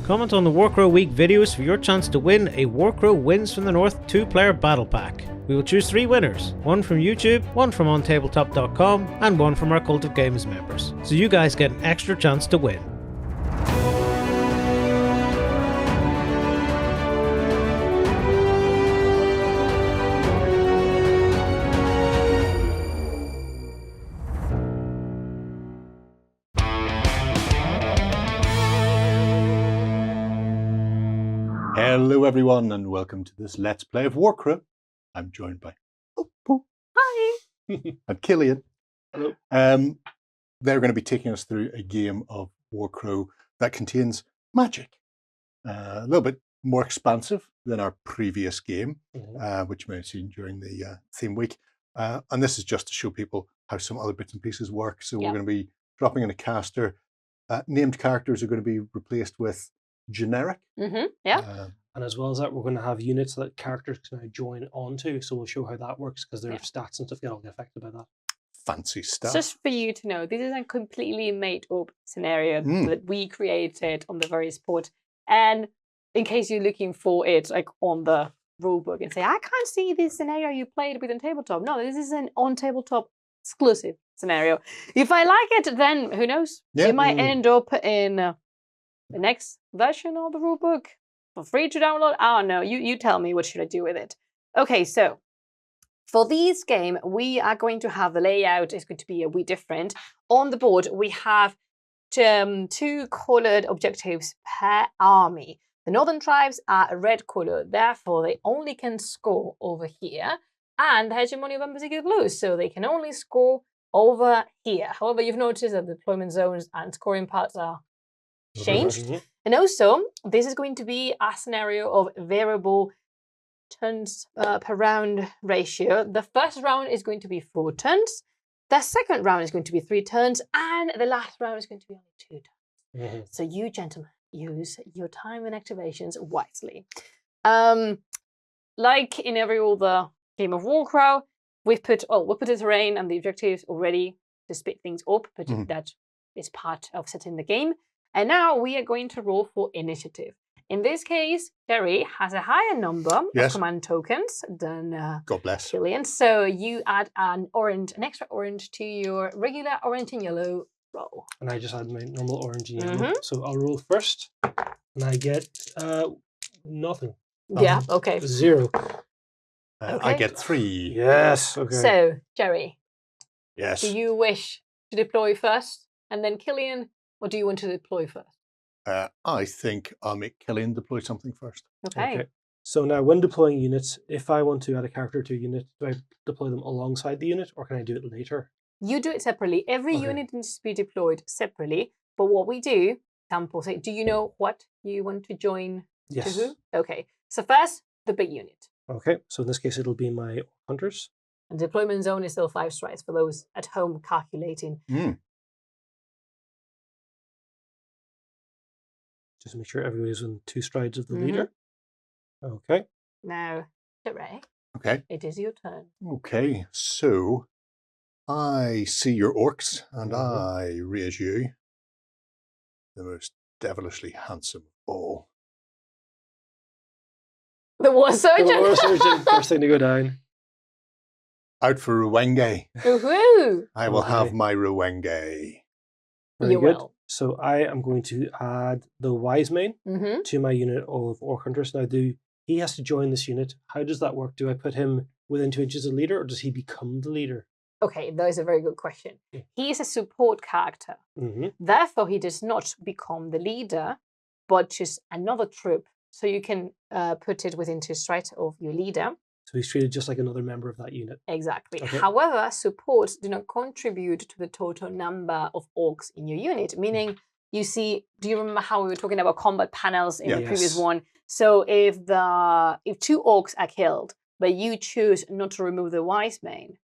Comment on the Warcrow Week videos for your chance to win a Warcrow Wins from the North 2-player battle pack. We will choose 3 winners, one from YouTube, one from OnTableTop.com, and one from our Cult of Games members. So you guys get an extra chance to win. Hello everyone and welcome to this Let's Play of Warcrow. I'm joined by Hi. and Killian. Hello. They're going to be taking us through a game of Warcrow that contains magic. A little bit more expansive than our previous game, which you may have seen during the theme week. And this is just to show people how some other bits and pieces work. So we're going to be dropping in a caster. Named characters are going to be replaced with generic. And as well as that, we're going to have units that characters can now join onto. So we'll show how that works because their stats and stuff get all affected by that. Fancy stuff. Just for you to know, this is a completely made-up scenario that we created on the very spot. And in case you're looking for it like on the rulebook and say, I can't see this scenario you played with on tabletop. No, this is an on-tabletop exclusive scenario. If I like it, then who knows? It might end up in the next version of the rulebook. For free to download? I don't know. You tell me what should I do with it. Okay, so for this game, we are going to have the layout is going to be a wee different. On the board, we have 2 colored objectives per army. The northern tribes are a red color, therefore they only can score over here. And the hegemony of Embersig is blue, so they can only score over here. However, you've noticed that the deployment zones and scoring parts are changed. And also, this is going to be a scenario of variable turns per round ratio. The first round is going to be 4 turns. The second round is going to be 3 turns. And the last round is going to be only 2 turns. So you, gentlemen, use your time and activations wisely. Like in every other game of Warcrow, we've put the terrain and the objectives already to speed things up, but that is part of setting the game. And now we are going to roll for initiative. In this case, Gerry has a higher number of command tokens than God bless. Killian. So you add an extra orange to your regular orange and yellow roll. And I just add my normal orange and yellow. So I'll roll first. And I get nothing. Yeah, okay. 0. I get 3. Yes, okay. So, Gerry. Yes. Do you wish to deploy first and then Killian? Or do you want to deploy first? I think I'll make Killian deploy something first. Okay. So now when deploying units, if I want to add a character to a unit, do I deploy them alongside the unit or can I do it later? You do it separately. Every unit needs to be deployed separately. But what we do, example, say, do you know what you want to join to who? Okay. So first, the big unit. Okay. So in this case, it'll be my hunters. And deployment zone is still 5 strides for those at home calculating. Just make sure everybody's on 2 strides of the leader. Okay. Now, Gerry. Okay. It is your turn. Okay, so I see your orcs and I raise you the most devilishly handsome of all. The war surgeon. The war surgeon, first thing to go down. Out for Ruwenge. Woohoo! I will have my Ruwenge. Very You good. will. So I am going to add the wise man to my unit of orc hunters. Now, he has to join this unit. How does that work? Do I put him within 2 inches of the leader, or does he become the leader? Okay, that is a very good question. He is a support character. Therefore, he does not become the leader, but just another troop. So you can put it within 2 strides of your leader. So he's treated just like another member of that unit. Exactly. Okay. However, supports do not contribute to the total number of orcs in your unit. Meaning, you see, do you remember how we were talking about combat panels in the previous one? So if 2 orcs are killed, but you choose not to remove the wise man,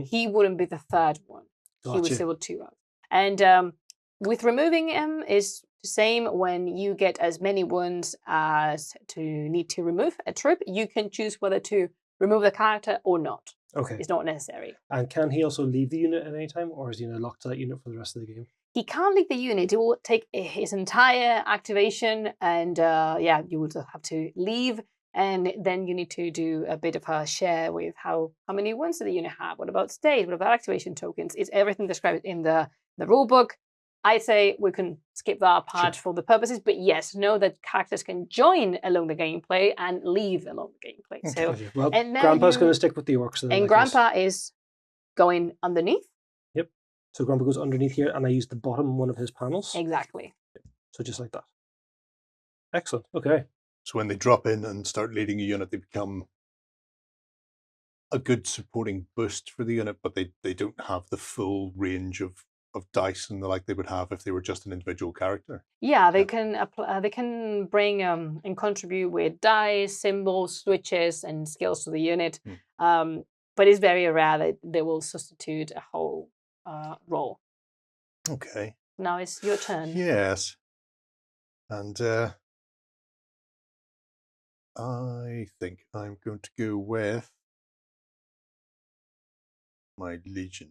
he wouldn't be the 3rd one. He would still 2 out. And with removing him is the same. When you get as many wounds as to need to remove a troop, you can choose whether to remove the character or not. Okay. It's not necessary. And can he also leave the unit at any time, or is he now locked to that unit for the rest of the game? he can't leave the unit. It will take his entire activation, and you will have to leave. And then you need to do a bit of a share with how many wounds do the unit have? What about state? What about activation tokens? It's everything described in the rule book. I'd say we can skip that part for the purposes, but yes, know that characters can join along the gameplay and leave along the gameplay. So, well, and Grandpa's going to stick with the orcs. And Grandpa is going underneath. Yep. So Grandpa goes underneath here, and I use the bottom one of his panels. Exactly. So just like that. Excellent. Okay. So when they drop in and start leading a unit, they become a good supporting boost for the unit, but they don't have the full range of dice and the like they would have if they were just an individual character. Yeah, they can apply. They can bring and contribute with dice, symbols, switches, and skills to the unit. But it's very rare that they will substitute a whole role. Okay. Now it's your turn. Yes. And I think I'm going to go with my Legion.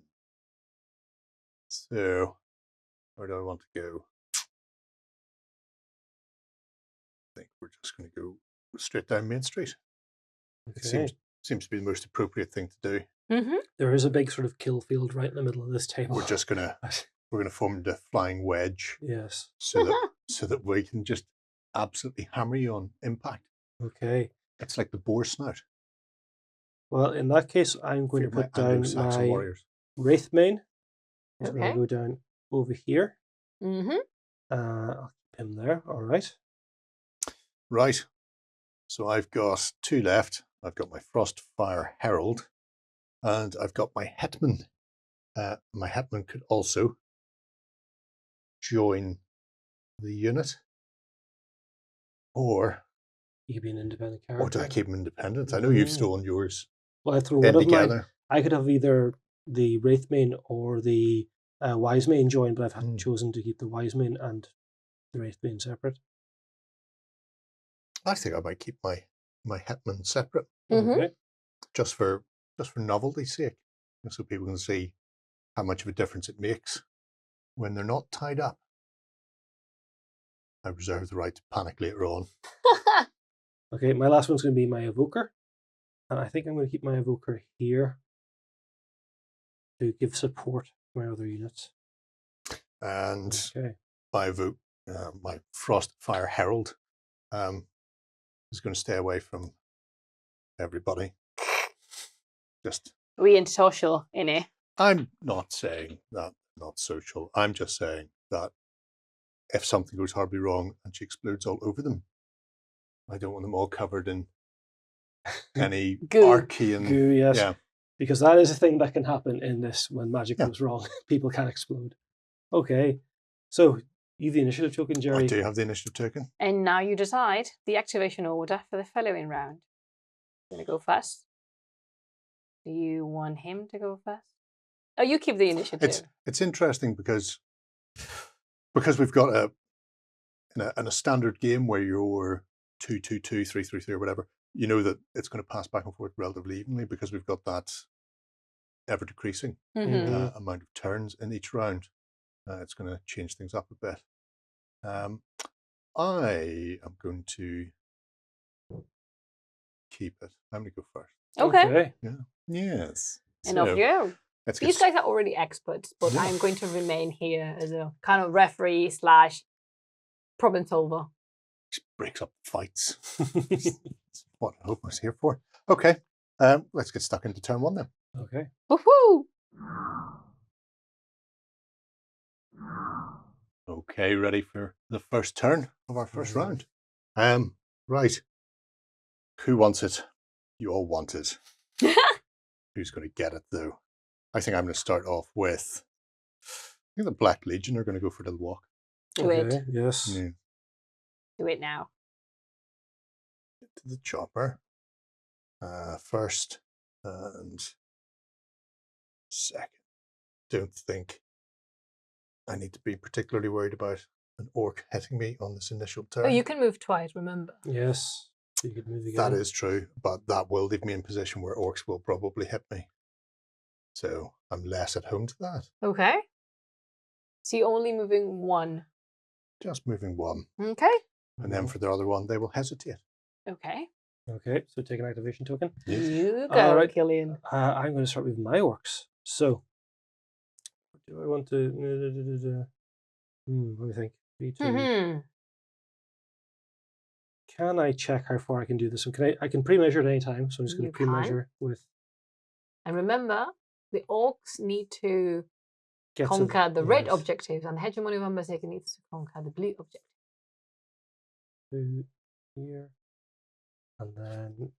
So, where do I want to go? I think we're just going to go straight down Main Street. Okay. It seems to be the most appropriate thing to do. Mm-hmm. There is a big sort of kill field right in the middle of this table. We're just gonna form the flying wedge. Yes. So that we can just absolutely hammer you on impact. Okay. It's like the boar snout. Well, in that case, I'm going to put down my warriors. Wraithmane. He's Okay. going to go down over here. Mm-hmm. I'll keep him there. All right. Right. So I've got 2 left. I've got my Frostfire Herald, and I've got my Hetman. My Hetman could also join the unit, or You could be an independent character. or do I keep him independent? I know you've stolen yours. Well, I throw one of mine. Together. I could have either the Wraithmane or the Wisemane join, but I've chosen to keep the Wisemane and the Wraithmane separate. I think I might keep my Hetman separate, Okay. just for novelty's sake, so people can see how much of a difference it makes when they're not tied up. I reserve the right to panic later on. Okay, my last one's going to be my Evoker. And I think I'm going to keep my Evoker here to give support to my other units. And Okay. my Frostfire Herald is going to stay away from everybody. Just We ain't social in it. I'm not saying that not social. I'm just saying that if something goes horribly wrong and she explodes all over them, I don't want them all covered in any arcane goo. Yes. Yeah. Because that is a thing that can happen in this when magic goes wrong. People can explode. Okay. So you have the initiative token, Gerry. I do have the initiative token. And now you decide the activation order for the following round. You want to go first? Do you want him to go first? Oh, you keep the initiative. It's interesting because we've got in a standard game where you're 2-2-2, 3-3-3 or whatever, you know that it's going to pass back and forth relatively evenly because we've got that ever decreasing amount of turns in each round. It's going to change things up a bit. I am going to keep it. I'm going to go first. Okay. Yeah. Yes. And off you go. These guys are already experts, but I'm going to remain here as a kind of referee / problem solver. Just breaks up the fights. That's what I hope I was here for. Okay. Let's get stuck into turn 1 then. Okay. Woohoo! Okay, ready for the first turn of our first round. Right. Who wants it? You all want it. Who's going to get it though? I think I'm going to start off with, I think the Black Legion are going to go for the walk. Do it. Yes. Yeah. Do it now. Get to the chopper. First and second. Don't think I need to be particularly worried about an orc hitting me on this initial turn. Oh, you can move twice, remember? Yes. So you could move again. That is true, but that will leave me in position where orcs will probably hit me. So I'm less at home to that. Okay. So you're only moving one. Just moving one. Okay. And then for the other one, they will hesitate. Okay. Okay, so take an activation token. Yes. You go, All right. Killian. I'm going to start with my orcs. So, do I want to... Let me think. V2. Can I check how far I can do this? So I can pre-measure at any time, so I'm just going to pre-measure with... And remember, the orcs need to Get conquer the red yes. objectives, and the Hegemony of Embersig needs to conquer the blue objective. 2 here. And then...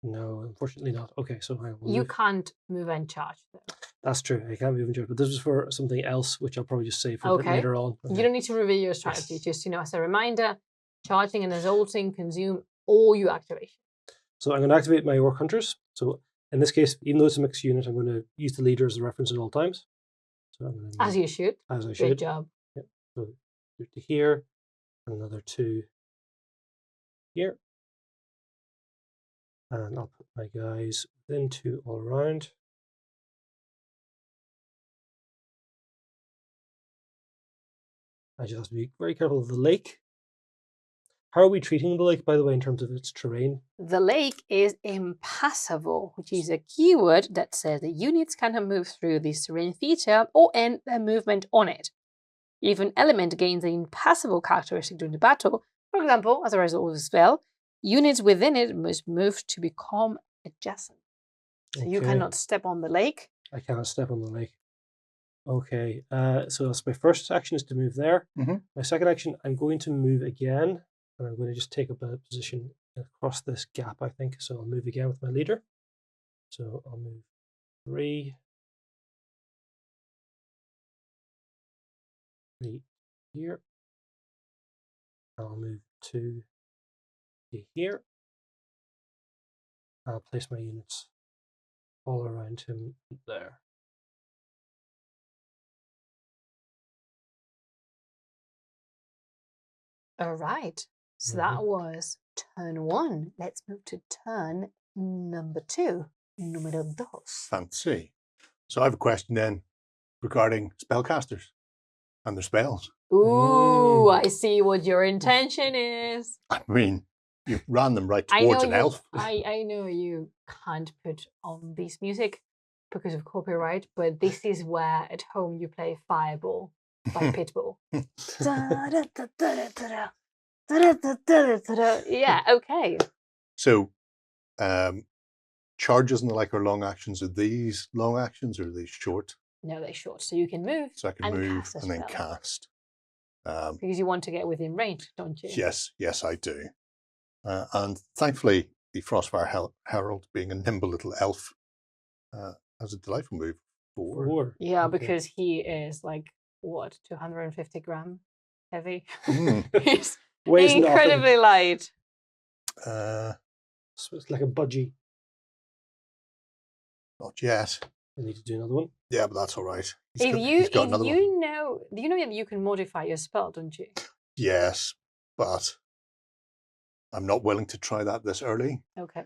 No, unfortunately not. Okay, so I will You move. can't move and charge, though. That's true. I can't move and charge, but this was for something else, which I'll probably just save for Okay. later on. You don't need to reveal your strategy. Just, as a reminder, charging and assaulting consume all your activation. So I'm going to activate my Orc Hunters. So in this case, even though it's a mixed unit, I'm going to use the leader as a reference at all times. So I'm going to As you should. As I should. Good job. Yep. So 2 to here, another 2 here. And I'll put my guys within 2 all around. I just have to be very careful of the lake. How are we treating the lake, by the way, in terms of its terrain? The lake is impassable, which is a keyword that says that units cannot move through this terrain feature or end their movement on it. If an element gains an impassable characteristic during the battle, for example, as a result of a spell, units within it must move to become adjacent. So you cannot step on the lake. I cannot step on the lake. Okay, so that's my first action is to move there. My second action, I'm going to move again, and I'm going to just take up a position across this gap, I think. So I'll move again with my leader. So I'll move 3 here. I'll move 2 to here. I'll place my units all around him there. All right. So that was turn 1. Let's move to turn number 2. Numero dos. Fancy. So I have a question then regarding spellcasters and their spells. Ooh, I see what your intention is. I mean, you ran them right towards an elf. I know you can't put on this music because of copyright, but this is where at home you play Fireball by Pitbull. Yeah, okay. So, charges and the like are long actions. Are these long actions or are they short? No, they're short. So you can move. So I can move and then spell. cast. Because you want to get within range, don't you? Yes, I do. And thankfully, the Frostfire Herald, being a nimble little elf, has a delightful move. 4. Yeah, because he is like, what, 250 gram heavy? He's Weighs incredibly light. So it's like a budgie. Not yet. I need to do another one. Yeah, but that's all right. Do you know that you can modify your spell, don't you? Yes, but I'm not willing to try that this early. Okay.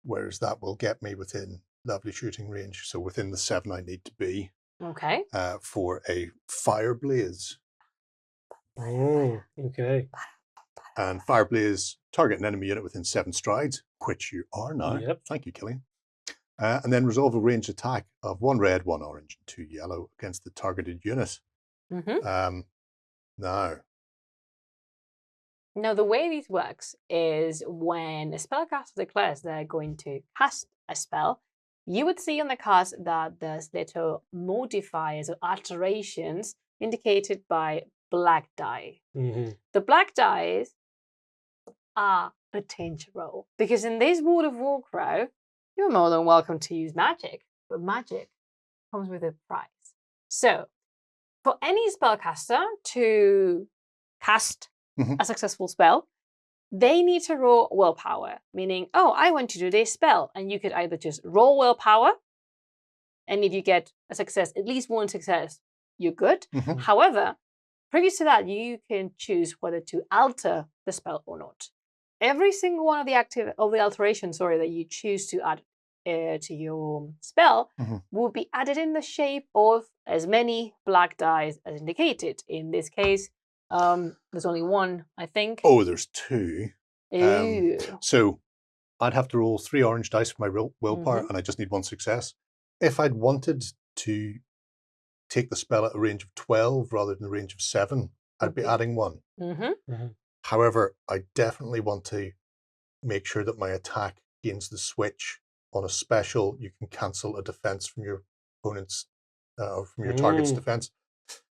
Whereas that will get me within lovely shooting range. So within the 7 I need to be. Okay. For a Fire Blaze. Oh, okay. And Fire Blaze, target an enemy unit within 7 strides, which you are now. Yep. Thank you, Killian. And then resolve a ranged attack of 1 red, 1 orange, and 2 yellow against the targeted unit. Now, the way this works is when a spellcaster declares they're going to cast a spell, you would see on the card that there's little modifiers or alterations indicated by black die. The black dice are a danger roll because in this World of Warcrow, you're more than welcome to use magic, but magic comes with a price. So, for any spellcaster to cast a successful spell, they need to roll willpower, meaning, oh, I want to do this spell. And you could either just roll willpower, and if you get a success, at least one success, you're good. However, previous to that, you can choose whether to alter the spell or not. Every single one of the alterations, that you choose to add to your spell will be added in the shape of as many black dice as indicated. In this case, there's only one, I think. Oh, there's 2. Ooh. So I'd have to roll 3 orange dice for my willpower, and I just need 1 success. If I'd wanted to take the spell at a range of 12 rather than a range of 7, I'd be adding 1. However, I definitely want to make sure that my attack gains the switch. On a special, you can cancel a defense from your opponent's or from your target's defense,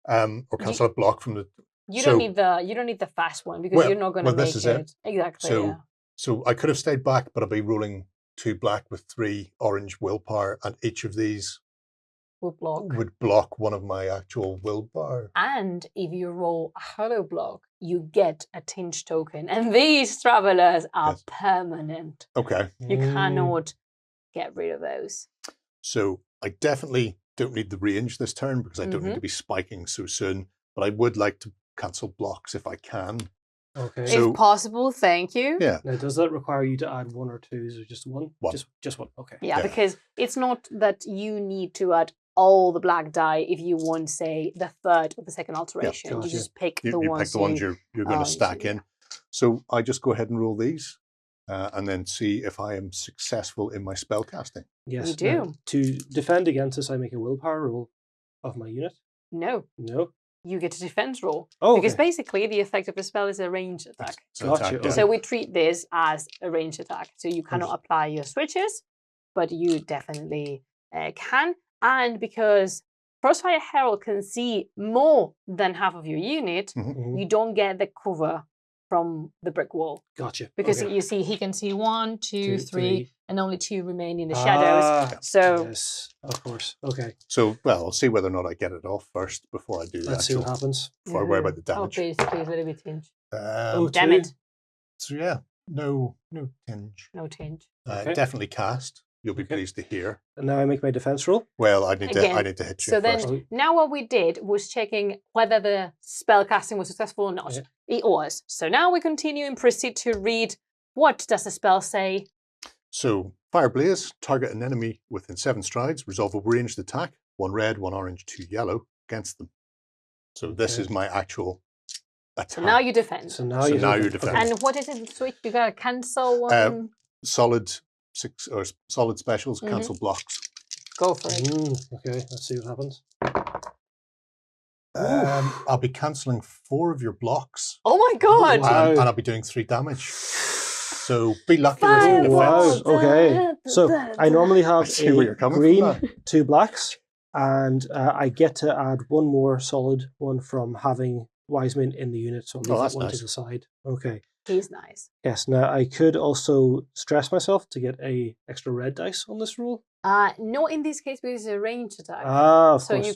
or cancel a block from the. You don't need the fast one because you're not going to make this is it. Exactly. So I could have stayed back, but I'd be rolling 2 black with 3 orange willpower, and each of these would block one of my actual willpower. And if you roll a hollow block, you get a tinge token, and these travelers are permanent. Okay. You cannot get rid of those. So I definitely don't need the range this turn because I don't need to be spiking so soon, but I would like to cancel blocks if I can. Okay. So, if possible, thank you. Yeah. Now, does that require you to add 1 or 2s or just 1? Just 1. Okay. Yeah, because it's not that you need to add all the black die if you want, say, the third or the second alteration. Gotcha. You just pick you the pick ones the ones you're going to stack in. So I just go ahead and roll these and then see if I am successful in my spell casting. Yes. You do. Now, to defend against this, I make a willpower roll of my unit. No. You get a defense roll. Oh, because basically the effect of the spell is a ranged attack. Gotcha. So we treat this as a ranged attack. So you cannot apply your switches, but you definitely can. And because Frostfire Herald can see more than half of your unit, you don't get the cover from the brick wall. Gotcha. Because you see, he can see 1, 2, 3, and only 2 remain in the shadows. So yes, of course. Okay. So, well, I'll see whether or not I get it off first before I do that. Let's see what happens. Before I worry about the damage. basically a little bit tinge. Damn it. So yeah, no tinge. No tinge. Definitely cast. You'll be pleased to hear. And now I make my defense roll. Well, I need to hit you So first. then, now what we did was checking whether the spell casting was successful or not. Yeah. It was. So now we continue and proceed to read what does the spell say. So, Fire Blaze, target an enemy within 7 strides, resolve a ranged attack, 1 red, 1 orange, 2 yellow, against them. So this is my actual attack. So now you defend. So now you defend. And what is it? Switch? You gotta cancel one. Solid specials, cancel blocks. Go for it. Okay, let's see what happens. I'll be cancelling 4 of your blocks. Oh my god! And I'll be doing 3 damage. So be lucky with your defense. Wow, okay. So I normally have a green, 2 blacks, and I get to add 1 more solid one from having Wiseman in the unit, so I'll leave that one to the side. Okay. He's nice. Yes, now I could also stress myself to get a extra red dice on this roll. Not in this case because it's a ranged attack. Of so course.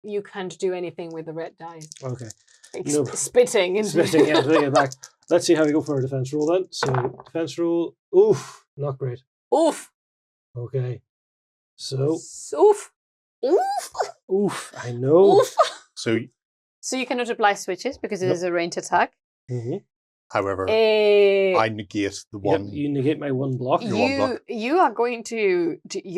you can't do anything with the red dice. Okay. Like spitting and putting it back. Let's see how we go for a defense roll then. So defense roll, oof, not great. Oof. Okay. So oof. I know. Oof. So you cannot apply switches because it is a ranged attack. However, I negate the one. You negate my 1 block. You are going to things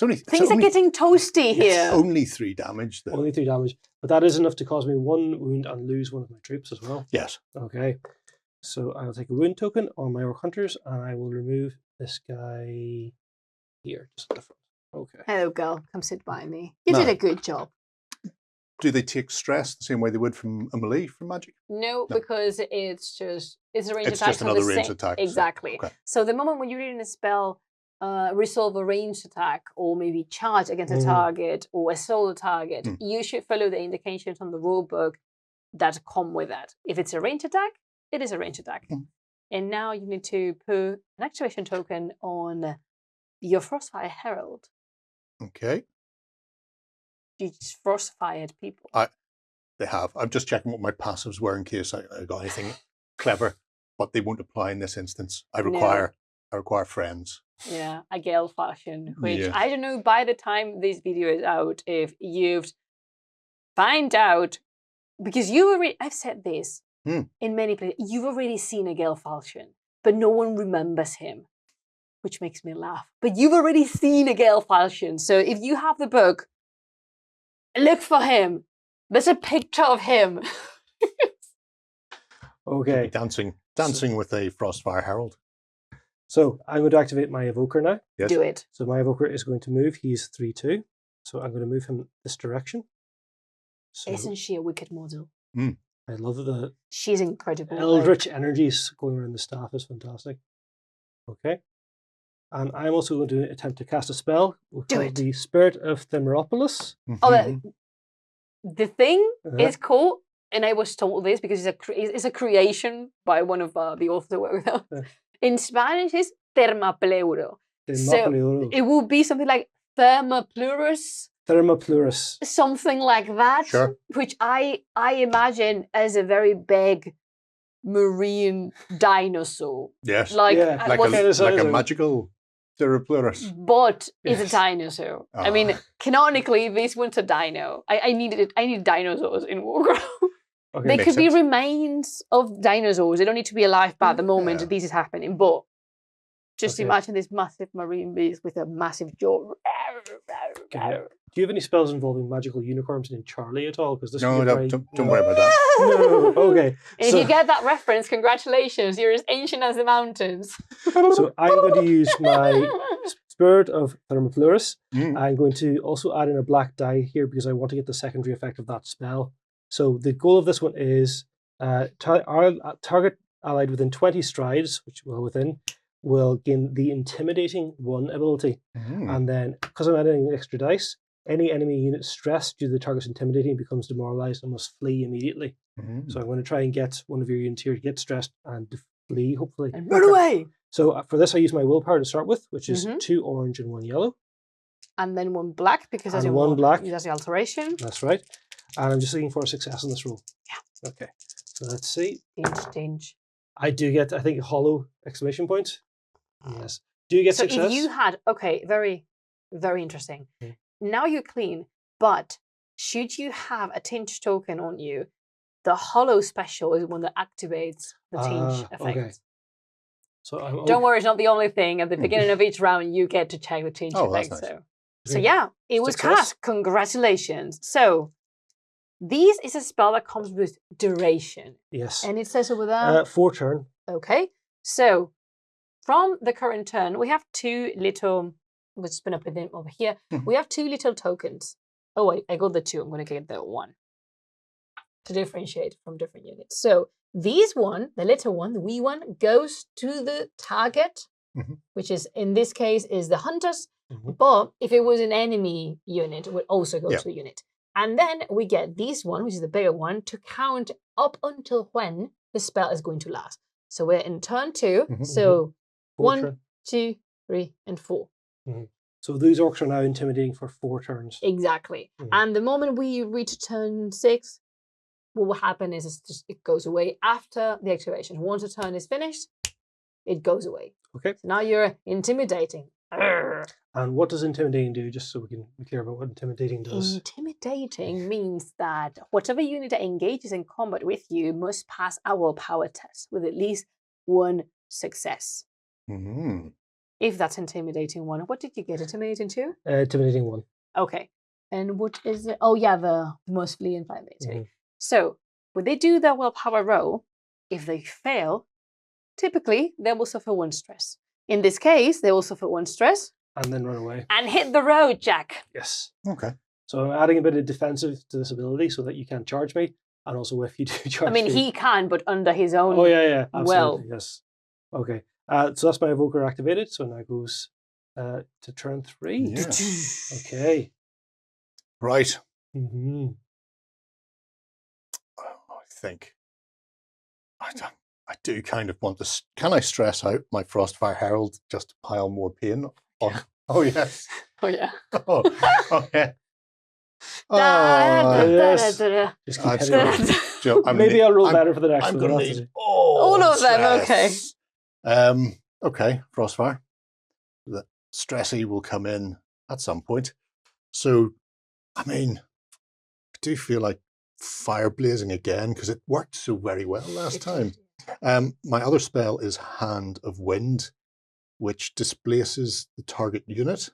are only, getting toasty here. Only 3 damage though. Only 3 damage. But that is enough to cause me 1 wound and lose 1 of my troops as well. Yes. Okay. So I'll take a wound token on my Orc Hunters and I will remove this guy here, just at the front. Okay. Hello, girl. Come sit by me. You did a good job. Do they take stress the same way they would from a melee from magic? No, because it's a range attack. It's just another range attack. Exactly. So the moment when you're reading a spell, resolve a ranged attack or maybe charge against a target or a solo target, you should follow the indications on the rulebook that come with that. If it's a ranged attack, it is a ranged attack. And now you need to put an activation token on your Frostfire Herald. Okay. You just frostfired people. They have. I'm just checking what my passives were in case I got anything clever, but they won't apply in this instance. I require friends. Yeah, a Gale fashion, which I don't know by the time this video is out if you've find out, because I've said this in many places, you've already seen a Gale falchion, but no one remembers him. which makes me laugh. But you've already seen a Gale Falchion, so if you have the book, look for him. There's a picture of him. Okay. Dancing with a Frostfire Herald. So I'm going to activate my Evoker now. Yes. Do it. So my Evoker is going to move. He's 3/2. So I'm going to move him this direction. So Isn't she a wicked model? I love the She's incredible. eldritch energies going around the staff is fantastic. Okay. And I'm also going to attempt to cast a spell. We'll Do call it. the Spirit of Thimeropolis. Oh, the thing Uh-huh. is cool, and I was told this because it's a creation by one of the authors I work with. Yeah. In Spanish, it's Thermapleuro. Thermopleuro. It would be something like Thermopleurus, Thermopleurus. something like that, Sure. which I imagine as a very big marine dinosaur. Yes. Like, Yeah, Like what's- a magical Theroplurus. but it's Yes. a dinosaur. I mean, Ah. canonically, this one's a dino. I need dinosaurs in Warcrow. Okay. They Makes could be sense. remains of dinosaurs. They don't need to be alive by the moment Yeah. this is happening. But just Okay. imagine this massive marine beast with a massive jaw. Okay. Do you have any spells involving magical unicorns in Charlie at all? Because this No, would be very... don't worry about that. No. Okay. And if So, you get that reference, congratulations. You're as ancient as the mountains. so I'm going to use my Spirit of Thermopleurus. Mm. I'm going to also add in a black die here because I want to get the secondary effect of that spell. So the goal of this one is target allied within 20 strides, which well within, will gain the Intimidating 1 ability. Mm. And then, because I'm adding extra dice, any enemy unit stressed due to the target's intimidating becomes demoralized and must flee immediately. Mm. So I'm going to try and get one of your units here to get stressed and to flee, hopefully. And run away. So for this, I use my willpower to start with, which is Mhm. 2 orange and 1 yellow. And then one black because that's And your one black. That's the alteration. That's right. And I'm just looking for a success on this roll. Yeah. Okay. So let's see. Tinge. I do get, I think, a hollow exclamation point. Yes. Do you get So success? if you had, okay, very, very interesting. Okay. Now you're clean, but should you have a tinge token on you, the hollow special is one that activates the tinge effect. Okay. So I'm Don't worry, it's not the only thing. At the beginning of each round, you get to check the tinge Oh, that's effect. nice. So yeah, it was Success. cast. Congratulations. So this is a spell that comes with duration. Yes. And it says over there, 4 turn. okay. So from the current turn, we have 2 little, let's spin up with them over here. Mhm. We have 2 little tokens. Oh, wait, I got the 2. I'm going to get the 1 to differentiate from different units. So this one, the little one, the wee one, goes to the target, Mhm. which is, in this case, is the hunters. Mhm. But if it was an enemy unit, it would also go Yeah. to a unit. And then we get this one, which is the bigger one, to count up until when the spell is going to last. So we're in turn 2. Mhm. So 4 1, turn. 2, 3, and 4. So these orcs are now intimidating for 4 turns. Exactly. Mhm. And the moment we reach turn 6, what will happen is it goes away after the activation. Once the turn is finished, it goes away. Okay. So now you're intimidating. Arrgh. And what does intimidating do, just so we can be clear about what intimidating does? Intimidating means that whatever unit that engages in combat with you must pass a willpower test with at least 1 success. Mm. If that's intimidating 1. What did you get intimidating 2? Intimidating 1. Okay. And what is it? Oh, yeah, the most flee and fight military. Mhm. So when they do their willpower roll, if they fail, typically they will suffer 1 stress. In this case, they will suffer 1 stress And then run away. and hit the road, Jack. Yes. Okay. So I'm adding a bit of defensive to this ability so that you can't charge me. And also if you do charge I mean, me. he can, but under his own. Oh, yeah. Absolutely. Well. Yes. Okay. So that's my evoker activated. So now it goes to turn 3. Yes. Okay. Right. Mm-hmm. I think I do kind of want to. Can I stress out my Frostfire Herald just to pile more pain on? Oh yes. Oh, yeah. Oh, okay. yes. Da-da-da-da-da. Just keep That's hitting good. it. Joe, Maybe I'll roll better for the next I'm one. going to That's need it. All of them, okay. stress. Okay, the stressy will come in at some point. So, I mean, I do feel like fire blazing again because it worked so very well last time. My other spell is Hand of Wind, which displaces the target unit.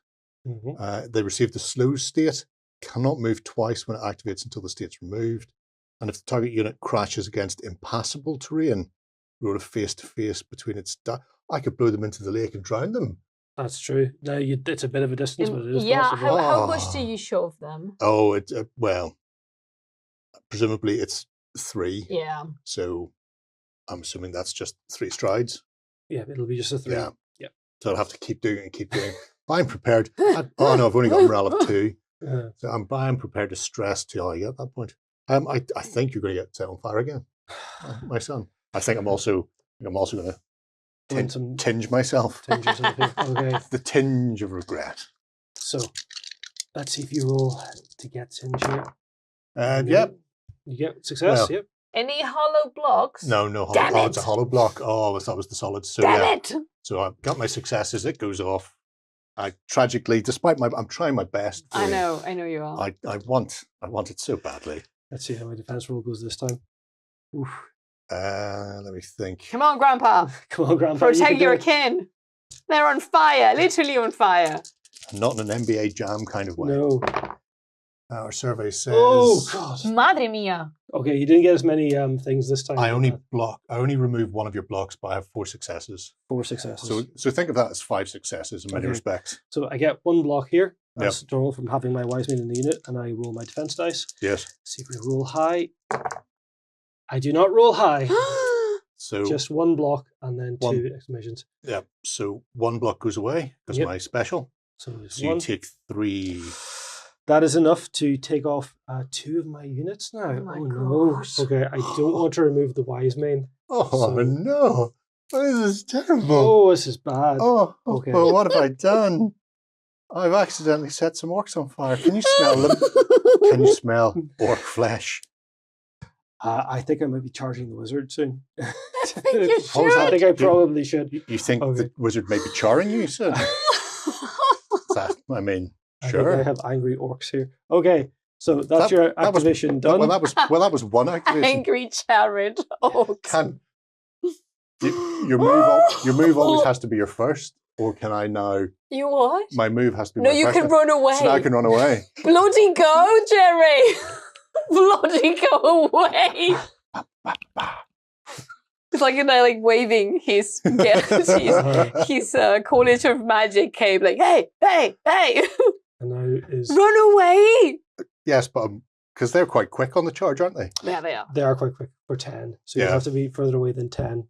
Mm-hmm. They receive the slow state, cannot move twice when it activates until the state's removed. And if the target unit crashes against impassable terrain, roll a face-to-face between its... I could blow them into the lake and drown them. That's true. Now, it's a bit of a distance, but it is yeah, possible. how much do you shove them? Oh, well, presumably it's 3. Yeah. So I'm assuming that's just 3 strides. Yeah, it'll be just a 3. Yeah. Yeah. So I'll have to keep doing it and keep doing it. I'm prepared. Oh no, I've only got a morale of 2. So I'm prepared to stress till I get that point. I think you're going to get set on fire again, my son. I think I'm also going to tinge myself. Tinge yourself here. Okay. The tinge of regret. So let's see if you roll to get tinge here. Yep. You get success. Well, yep. Any hollow blocks? No hollow. Damn Oh, it. it's a hollow block. Oh, that was the solid. So Damn yeah. it! So I've got my successes. It goes off. I tragically, despite I'm trying my best. I know you are. I want it so badly. Let's see how my defense roll goes this time. Oof. Let me think. Come on, Grandpa. Come on, Grandpa. Protect your kin. They're on fire, literally on fire. Not in an NBA Jam kind of way. No. Our survey says. Oh God. Madre mia. Okay, you didn't get as many things this time. I only remove one of your blocks, but I have 4 successes. 4 successes. So think of that as 5 successes in many respects. So I get 1 block here. Yep. That's drawn from having my wise man in the unit, and I roll my defense dice. Yes. See if we roll high. I do not roll high. So just 1 block and then 2 exclamations. Yeah. So 1 block goes away because my special. So you take 3. That is enough to take off 2 of my units now. Oh my no. gosh. Okay, I don't want to remove the wise man. Oh no. This is terrible. Oh, this is bad. Oh, okay. Well, what have I done? I've accidentally set some orcs on fire. Can you smell them? Can you smell orc flesh? I think I might be charging the wizard soon. I think you should. I think I probably should. You think the wizard may be charring you soon? I mean, sure. I think I have angry orcs here. Okay, so that's your activation done. Well, that was one activation. Angry Jared. Oh, your move always has to be your first, or can I now? You what? My move has to be. No, my you first. can run away. So now I can run away. Bloody go, Gerry! Bloody go away! It's like waving his College of Magic cape, like hey. And now is run away. Yes, but because they're quite quick on the charge, aren't they? Yeah, they are. They are quite quick for 10, so you have to be further away than 10.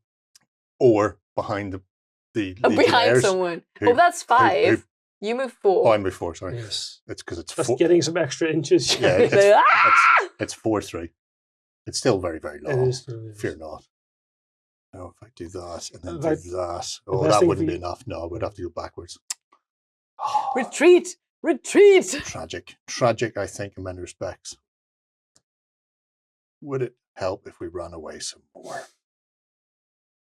Or behind the behind someone. That's 5. You move 4. Oh, I move 4. Sorry. Yes, it's because it's that's 4. getting some extra inches. Yeah, it's 4-3. It's still very, very long. It is. Fear not. Now, if I do that and then do that, best that thing wouldn't for be enough. No, we'd have to go backwards. Retreat! Tragic, I think, in many respects. Would it help if we ran away some more?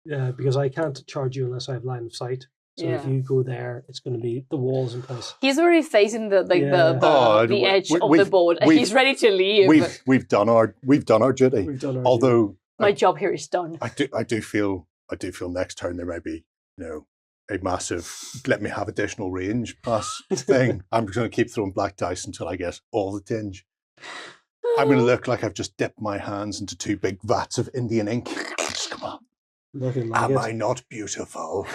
Yeah, because I can't charge you unless I have line of sight. So if you go there, it's going to be the walls in place. He's already facing the edge of the board, and he's ready to leave. We've done our duty. Although my job here is done. I do feel next turn there may be a massive let me have additional range plus thing. I'm just going to keep throwing black dice until I get all the tinge. I'm going to look like I've just dipped my hands into 2 big vats of Indian ink. Just come on. Am I not beautiful?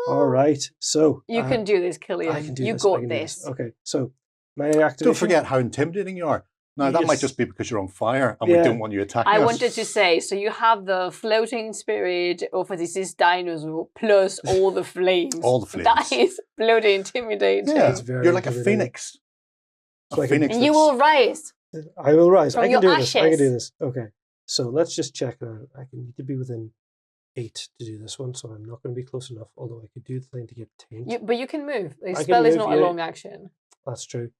All right, so you can do this, Killian. I can do you this. got this. Okay, so my activation. Don't forget how intimidating you are. Now that might just be because you're on fire and we don't want you attacking us. I wanted to say, so you have the floating spirit of this dinosaur plus all the flames. All the flames. That is bloody intimidating. Yeah, you're like a phoenix. And you will rise. I will rise. From I can do ashes. this. I can do this. Okay, so let's just check. I can need to be within 8 to do this one, so I'm not going to be close enough, although I could do the thing to get taint. But you can move. The I spell is move, not a long action. That's true.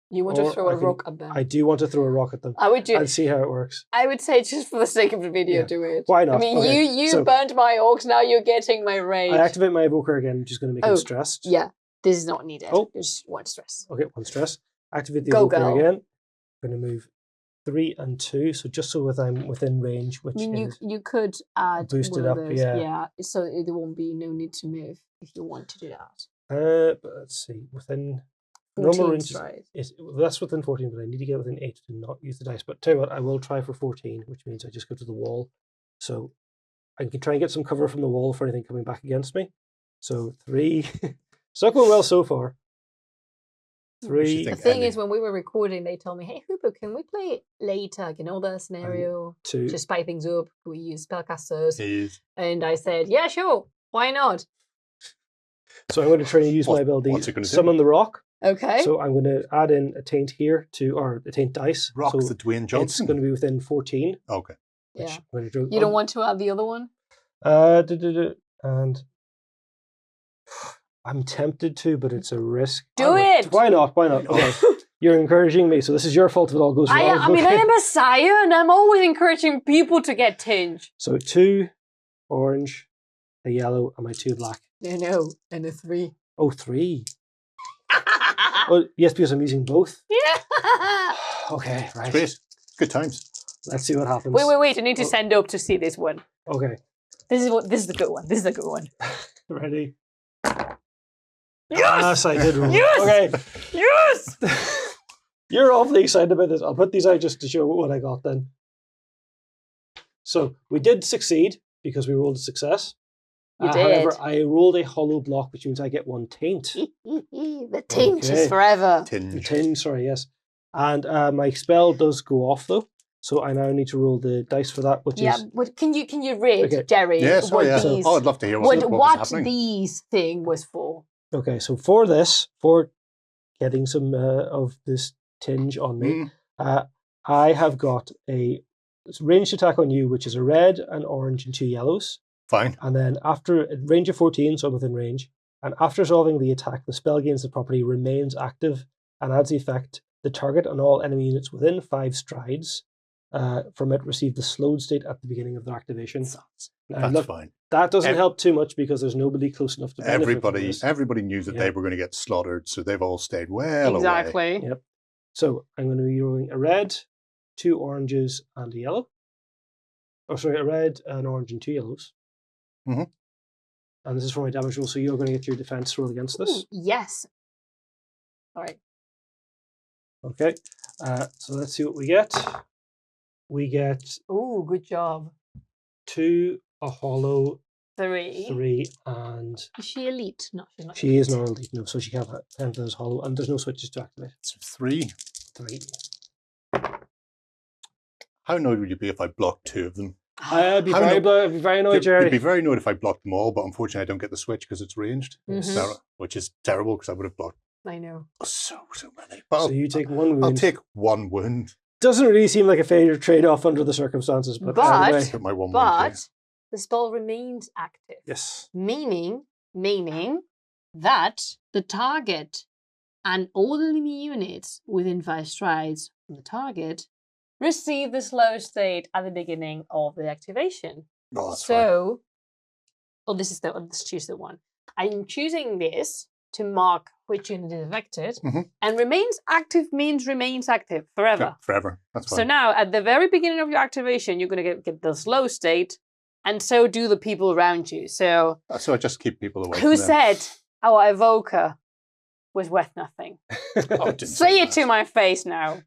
You want to throw a rock at them? I do want to throw a rock at them. I would do. And see how it works. I would say just for the sake of the video, do it. Why not? I mean, you burned my orcs, now you're getting my rage. I activate my evoker again, which is going to make him stressed. Yeah, this is not needed. There's 1 stress. Okay, 1 stress. Activate the evoker again. I'm going to move 3 and 2, so just so I'm within range, which I mean, is you could add boost it one of up, those, yeah. so there won't be no need to move if you want to do that. but let's see, within 14 normal range strides. that's within 14, but I need to get within 8 to not use the dice. But tell you what, I will try for 14, which means I just go to the wall. So I can try and get some cover from the wall for anything coming back against me. So 3. It's not going well so far. 3. The thing is, when we were recording, they told me, "Hey, Hooper, can we play it later? You know, the scenario 2. to spice things up. We use spellcasters." Is And I said, "Yeah, sure. Why not?" So I'm going to try and use my what's ability, it gonna do? summon the rock. Okay. So I'm going to add in a taint here or a taint dice. Rock so the Dwayne it's Johnson? going to be within 14. Okay. Which Yeah. I'm going to draw, You don't want to add the other one? And I'm tempted to, but it's a risk. Do it! Why not? Why not? Okay. You're encouraging me, so this is your fault if it all goes wrong. I mean, I am a sire, and I'm always encouraging people to get tinge. So 2 orange, a yellow, and my 2 black. No, and a 3. Oh, 3. Well, yes, because I'm using both. Yeah. Okay, right. Great. Good times. Let's see what happens. Wait. I need to stand up to see this one. Okay. This is the good one. This is the good one. Ready? Yes! I did roll. Yes! Okay. Yes! You're awfully excited about this. I'll put these out just to show what I got then. So we did succeed because we rolled a success. You did. However, I rolled a hollow block, which means I get 1 taint. The tinge Okay. is forever. Tinge. Sorry, yes. And my spell does go off though. So I now need to roll the dice for that, which is... But can you read, Okay. Jerry, Yes, what yeah. these... I'd love to hear what was what happening. these thing was for. Okay, so for this, for getting some of this tinge on me, I have got a ranged attack on you, which is a red, an orange, and 2 yellows. Fine. And then after a range of 14, so I'm within range, and after solving the attack, the spell gains the property remains active and adds the effect, the target and all enemy units within 5 strides from it receive the slowed state at the beginning of their activation. Now, That's look, fine. that doesn't help too much because there's nobody close enough to benefit from this. Everybody knew that they were going to get slaughtered, so they've all stayed well away. Exactly. Yep. So I'm going to be rolling a red, 2 oranges, and a yellow. Oh, sorry, a red, an orange, and 2 yellows. Mm-hmm. And this is for my damage roll, so you're going to get your defense roll against this. Ooh, yes. All right. Okay. So let's see what we get. We get Ooh, good job. 2, a hollow, 3. 3, and Is she elite? No, she's not. she is not elite, no, so she can't have anything as hollow, and there's no switches to activate. It's 3. 3. How annoyed would you be if I blocked 2 of them? I'd be very annoyed, Jerry. You'd be very annoyed if I blocked them all, but unfortunately I don't get the switch because it's ranged, which is terrible because I would have blocked I know. so many. But So you take 1 wound. I'll take 1 wound. Doesn't really seem like a fair trade-off under the circumstances, but anyway. Put my 1 wound But the spell remains active. Yes. Meaning that the target and all enemy units within 5 strides from the target receive the slow state at the beginning of the activation. Oh, that's fine. Let's choose the one. I'm choosing this to mark which unit is affected, and remains active means remains active forever. Yeah, forever. That's fine. So now, at the very beginning of your activation, you're going to get the slow state, and so do the people around you. So I just keep people away. who from them. said our evoker was worth nothing? Oh, didn't Say it that. to my face now.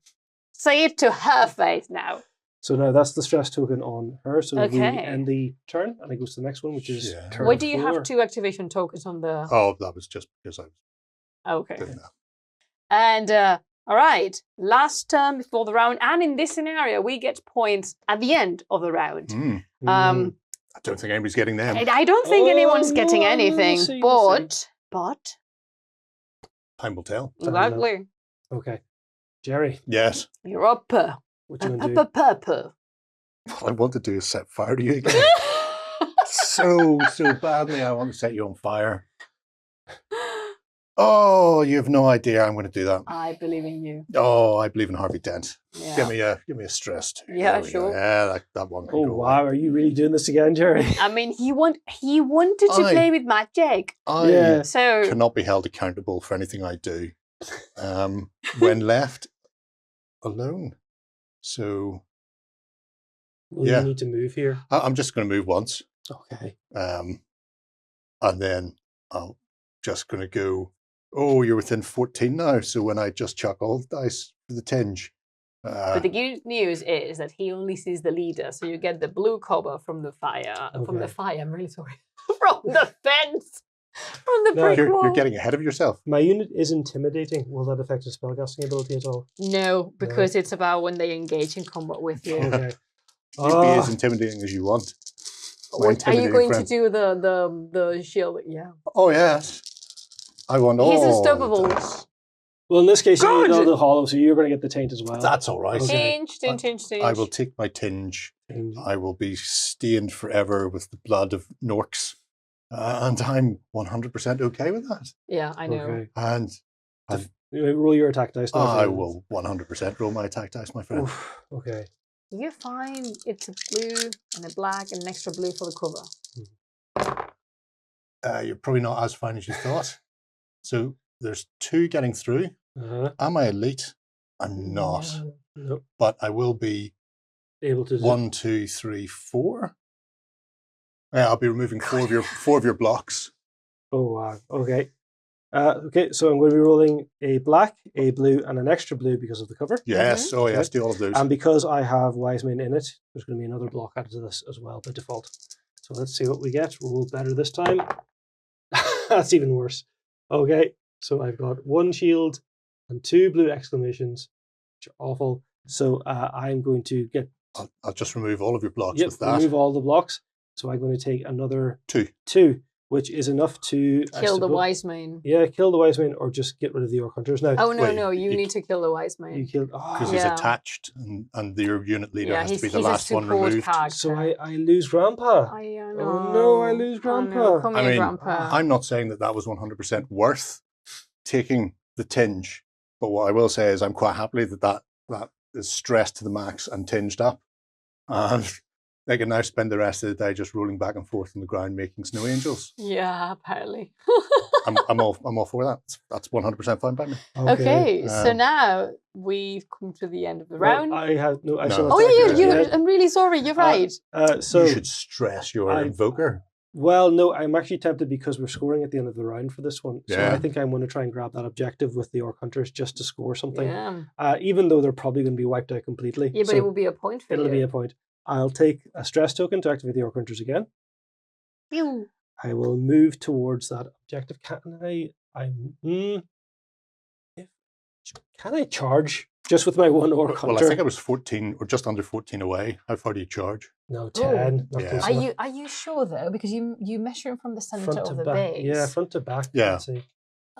Say it to her face now. So now that's the stress token on her. So we Okay. end the turn, and it goes to the next one, which is turn Why do you 4. have 2 activation tokens on the... Oh, that was just because I was Okay. doing that. And, all right, last turn before the round, and in this scenario, we get points at the end of the round. I don't think anybody's getting them. I don't think anyone's getting anything, we'll see. but... Time will tell. Exactly. Okay. Jerry, You're up. what you going to do? Purple. What I want to do is set fire to you again. so badly I want to set you on fire. Oh, you have no idea I'm going to do that. I believe in you. Oh, I believe in Harvey Dent. Yeah. Give me a stress too. Yeah, There we go. sure. Yeah, that one can Oh, go wow. Are you really doing this again, Jerry? I mean, he wanted to play with magic. I Yeah. So cannot be held accountable for anything I do when left alone. So Will Yeah. you need to move here? I'm just going to move once. Okay. And then I'm just going to go, oh, you're within 14 now. So when I just chuck all the dice for the tinge. But the good news is that he only sees the leader, so you get the blue cover from the fire. From the Okay. fire, I'm really sorry. From the fence! From the No, brick you're wall! getting ahead of yourself. My unit is intimidating. Will that affect his spellcasting ability at all? No, because it's about when they engage in combat with you. Okay. You'd be as intimidating as you want. My What, are you intimidating going friend. to do the shield? Yeah. Oh, yes. I want all He's the unstoppable. dice. Well, in this case, you Good! know the hollow, so you're going to get the taint as well. That's all right. Okay. Tinge. I will take my tinge. I will be stained forever with the blood of Norks. And I'm 100% okay with that. Yeah, I know. Okay. And Roll your attack dice. now, I please. will 100% roll my attack dice, my friend. Oof, okay. You're fine. It's a blue and a black and an extra blue for the cover. You're probably not as fine as you thought. So there's 2 getting through. Uh-huh. Am I elite? I'm not. Nope. But I will be Able to. 1, 2, 3, 4. Yeah, I'll be removing 4 of your blocks. Oh, wow. Okay. Okay, so I'm going to be rolling a black, a blue, and an extra blue because of the cover. Yes. Oh, yes. Do all of those. And because I have Wise Men in it, there's going to be another block added to this as well by default. So let's see what we get. Roll better this time. That's even worse. Okay, so I've got 1 shield and 2 blue exclamations, which are awful. So I'm going to get... I'll just remove all of your blocks with that. remove all the blocks. So I'm going to take another 2, which is enough to... Kill the wise man. Yeah, kill the wise man or just get rid of the orc hunters. Now, Oh, no, Wait, no, you you- need to kill the wise man. you killed... because Oh, he's Yeah. attached and your unit leader Yeah, has to be he's the a last one support removed. character. so I lose Grandpa. I know. Oh, no, I lose Oh, no. Grandpa. Come I here, mean, Grandpa. I'm not saying that was 100% worth taking the tinge, but what I will say is I'm quite happy that is stressed to the max and tinged up. And they can now spend the rest of the day just rolling back and forth on the ground making snow angels. Yeah, apparently. I'm all for that. That's 100% fine by me. Okay, so Um, now we've come to the end of the Well, round. I have no. I No. still have Oh, to yeah, act you. it. I'm really sorry. You're right. So you should stress your I- invoker. well, no, I'm actually tempted because we're scoring at the end of the round for this one. So Yeah. I think I'm going to try and grab that objective with the orc hunters just to score something. Yeah. Even though they're probably going to be wiped out completely. Yeah, but So it will be a point for it'll you. be a point. I'll take a stress token to activate the orc hunters again. Phew. I will move towards that objective. Can I charge just with my 1 orc hunter? Well, I think I was 14 or just under 14 away. How far do you charge? No, 10. Not Yeah. close Are enough. you sure though? Because you measure from the center Front of to the back. base. Yeah, front to back. Yeah. Let's see.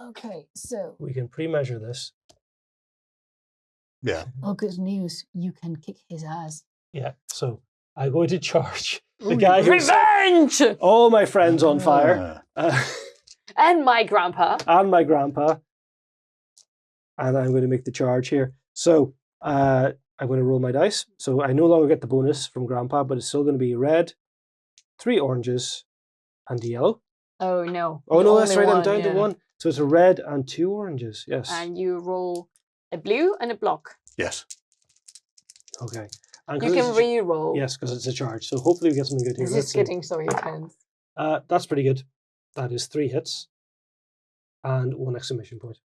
Okay, so We can pre-measure this. Yeah. oh, good news! You can kick his ass. Yeah, so I'm going to charge the guy who's Revenge all my friends on fire and my grandpa. and my grandpa. And I'm going to make the charge here. So I'm going to roll my dice. So I no longer get the bonus from grandpa, but it's still going to be red, 3 oranges, and yellow. Oh no! Oh, the no, that's only right. I'm one, down to yeah. 1. So it's a red and 2 oranges. Yes. And you roll a blue and a block. Yes. Okay. And You 'cause can it's a- re-roll. Yes, because it's a charge. So hopefully we get something good here. This Let's is see. getting so intense. That's pretty good. That is 3 hits and 1 exclamation point.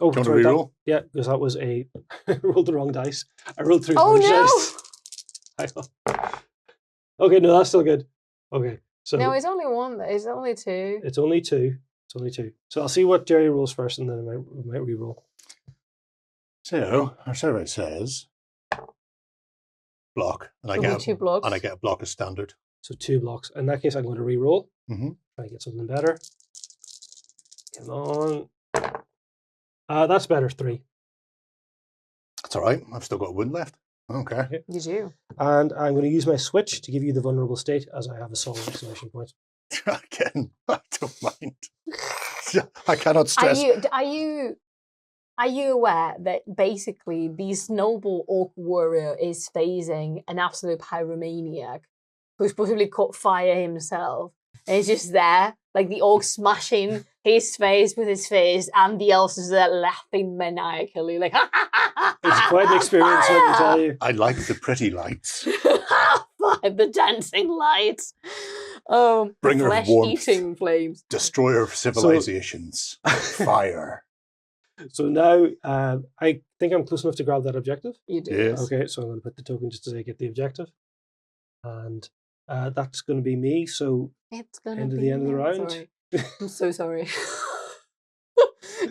Oh, Do you want to sorry, that- reroll? yeah, because that was I rolled the wrong dice. I rolled 3 Oh, orange no! dice. Hang on. Okay, no, that's still good. Okay, so No, it's only one. It's only 2. it's only 2. It's only 2. So I'll see what Gerry rolls first, and then I might re-roll. So our survey says block, and I It'll be get 2 blocks. and I get a block as standard. So 2 blocks. In that case, I'm going to re-roll. Mhm. Try to get something better. Come on. That's better. 3. That's all right. I've still got a wound left. Okay. You do. And I'm going to use my switch to give you the vulnerable state as I have a solid exclamation point. Again, I don't mind. I cannot stress. Are you aware that basically this noble orc warrior is facing an absolute pyromaniac who's possibly caught fire himself and he's just there like the orc smashing his face with his face, and the elves is laughing maniacally, like It's quite an experience, let me tell you. I like the pretty lights. the dancing lights. Oh, Bringer of flesh-eating flames. Destroyer of civilizations. Fire. So now, I think I'm close enough to grab that objective. You do. Yes. Okay, so I'm going to put the token just as I get the objective. And that's going to be me, so It's gonna end of be the end of the me. round. Sorry. I'm so sorry.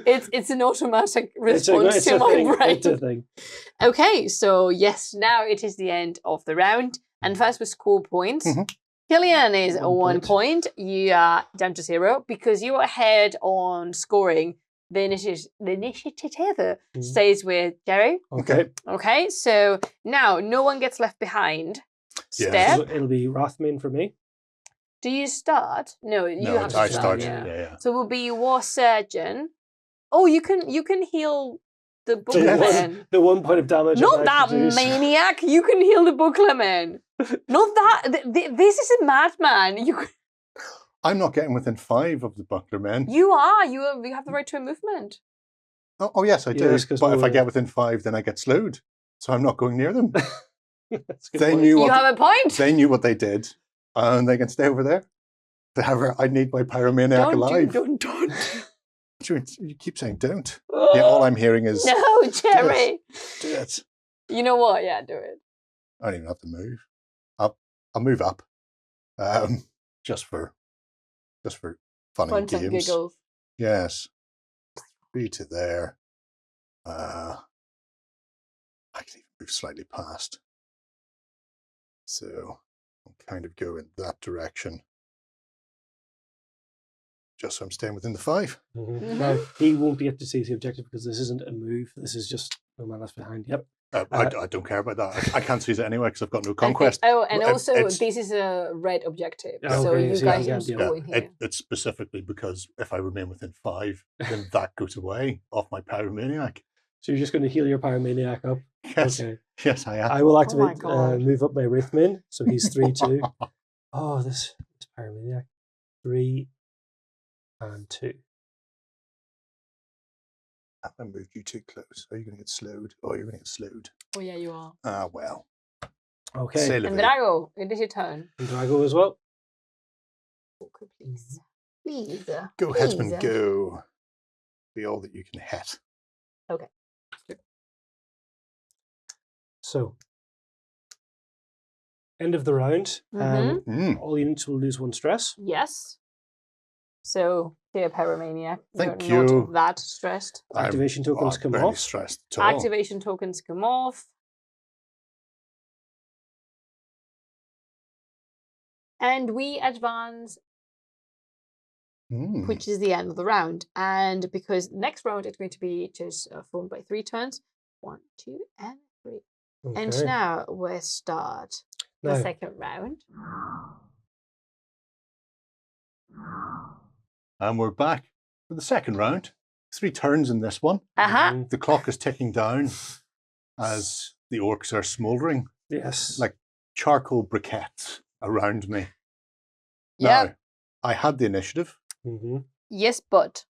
it's an automatic response it's to a my thing. brain. It's a thing. Okay, so yes, now it is the end of the round. And first with score points. Mhm. Killian is 1 1 point. You are down to 0 because you are ahead on scoring. The initiative stays with Gerry. Okay. Okay, so now no one gets left behind. Yes. Step. So it'll be Wrathmane for me. Do you start? No, you No, have to I start. started. Yeah. Yeah. So it will be War Surgeon. Oh, you can heal the The Booklet Yes. Man. the 1 point of damage. Not I that produce. maniac. You can heal the Booklet Man. Not that. This is a madman. I'm not getting within 5 of the buckler men. You are. You have the right to a movement. Oh, yes, I do. Yes, 'cause but if I we'll- get within 5, then I get slowed. So I'm not going near them. That's a good They point. knew You what have a point. they knew what they did, and they can stay over there. However, I need my pyromaniac alive. Don't. You keep saying don't. Yeah, all I'm hearing is No, Jerry. do it. You know what? Yeah, do it. I don't even have to move. I'll move up, just for fun Fun and and games. giggles. Yes, be to there. I can even move slightly past, so I'll kind of go in that direction. Just so I'm staying within the 5. Now, he won't be able to see the objective because this isn't a move. This is just no man left behind. Yep. I don't care about that. I can't seize it anyway because I've got no Okay. conquest. Oh, and Well, also it's- this is a red objective, Oh, so okay, you so guys yeah, can yeah, score in here. It's specifically because if I remain within 5, then that goes away off my pyromaniac. So you're just going to heal your Pyromaniac up. Yes, Okay. yes, I am. I will activate, God. move up my Wraithmane. So he's 3/2. Oh, this it's Pyromaniac. 3 and 2. I moved you too close. Are you going to get slowed? Oh, you're going to get slowed. Oh yeah, you are. Ah, well. Okay. C'est la And vie. Drago, it is your turn. And Drago as well. Okay, please. Please. Go, please. Hegemony, go. Be all that you can hit. Okay. So, end of the round. All units will lose 1 stress. Yes. So, dear Pyromaniac, Thank you're you. not that stressed. Activation tokens come barely off. stressed at all. Activation tokens come off. And we advance, which is the end of the round. And because next round it's going to be just formed by 3 turns. 1, 2, and 3. Okay. And now we start the Now, second round. And we're back for the second round. 3 turns in this one. mhm, The clock is ticking down as the orcs are smouldering yes. like charcoal briquettes around me. Yeah. Now, I had the initiative. Mhm. Yes, but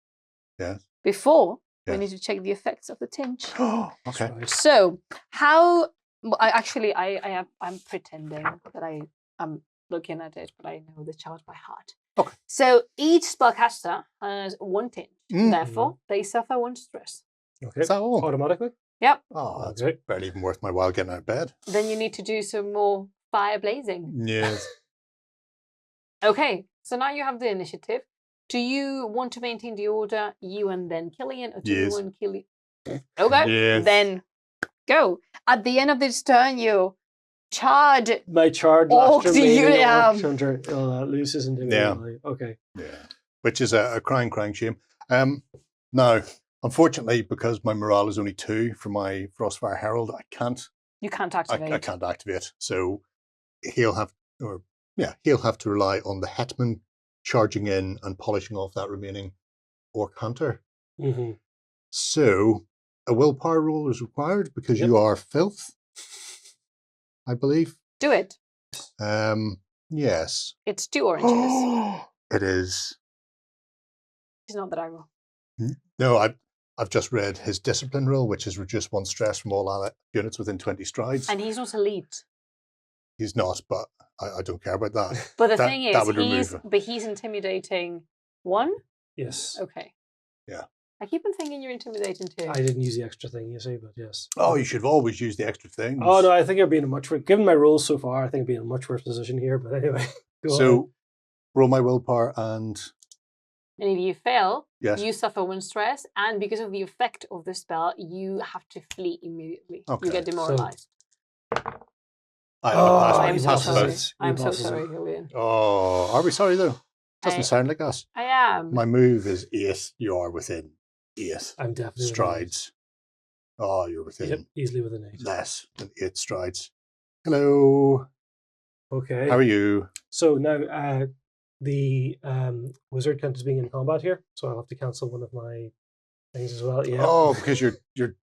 Yes. before we Yes. need to check the effects of the tinge. Okay. That's right. So, how? Well, I'm pretending that I'm looking at it, but I know the chart by heart. Okay. So each spellcaster has 1 tinge. Mm. Therefore, they suffer 1 stress. Okay. Is that all? Automatically? Yep. Oh, that's Okay. barely even worth my while getting out of bed. Then you need to do some more fire blazing. Yes. Okay. So now you have the initiative. Do you want to maintain the order, you and then Killian, or do Yes. you and Killian? Okay. Yes. Then go. At the end of this turn, you charge. My charge Orc, last do you remaining have- orc hunter loses and Yeah. Okay. Yeah. Which is a crying shame. Now, unfortunately, because my morale is only 2 for my Frostfire Herald, I can't You can't activate. I can't activate. So he'll have to rely on the Hetman charging in and polishing off that remaining Orc Hunter. Mm-hmm. So a willpower roll is required because Yep. you are filth, I believe. Do it. Yes. It's 2 oranges. It is He's not that aggro. No, I've just read his discipline rule, which is reduce 1 stress from all allied units within 20 strides. And he's not elite. He's not, but I don't care about that. But the thing is, that would remove it. he's intimidating 1? Yes. Okay. Yeah. I keep on thinking you're intimidating 2. I didn't use the extra thing, you see, but yes. Oh, you should always use the extra things. Oh, no, I think I'd be in a much worse, given my roles so far, I think I'd be in a much worse position here, but anyway. Go So, on. roll my willpower and... And if you fail, Yes. you suffer 1 stress, and because of the effect of the spell, you have to flee immediately. Okay. You get demoralized. I I'm so pass sorry. without. I'm so passes it. sorry, Killian. Oh, are we sorry though? Doesn't sound like us. I am. My move is 8. You are within 8 I'm definitely strides. Oh, you're within Yep, easily within 8. less than 8 strides. Hello. Okay. How are you? So now the wizard counts as being in combat here, so I'll have to cancel one of my things as well. Yeah. Oh, because you're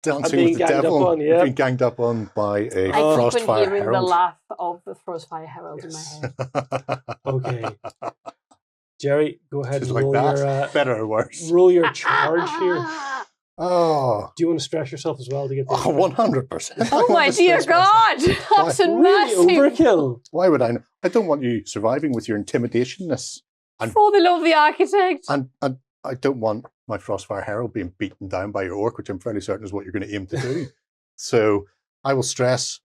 dancing being with the ganged up devil. on, You've yeah. been ganged up on by a I keep on Frostfire hearing the Herald. laugh of the Frostfire Herald in my head. Okay. Jerry, go ahead Just and like roll that. your Better or worse? roll your charge here. Oh, Do you want to stress yourself as well to get the 100%. Oh my dear God! That's a really massive. overkill? Why would I know? I don't want you surviving with your intimidationness. For the love of the architect. And I don't want my Frostfire Herald being beaten down by your orc, which I'm fairly certain is what you're going to aim to do. So I will stress,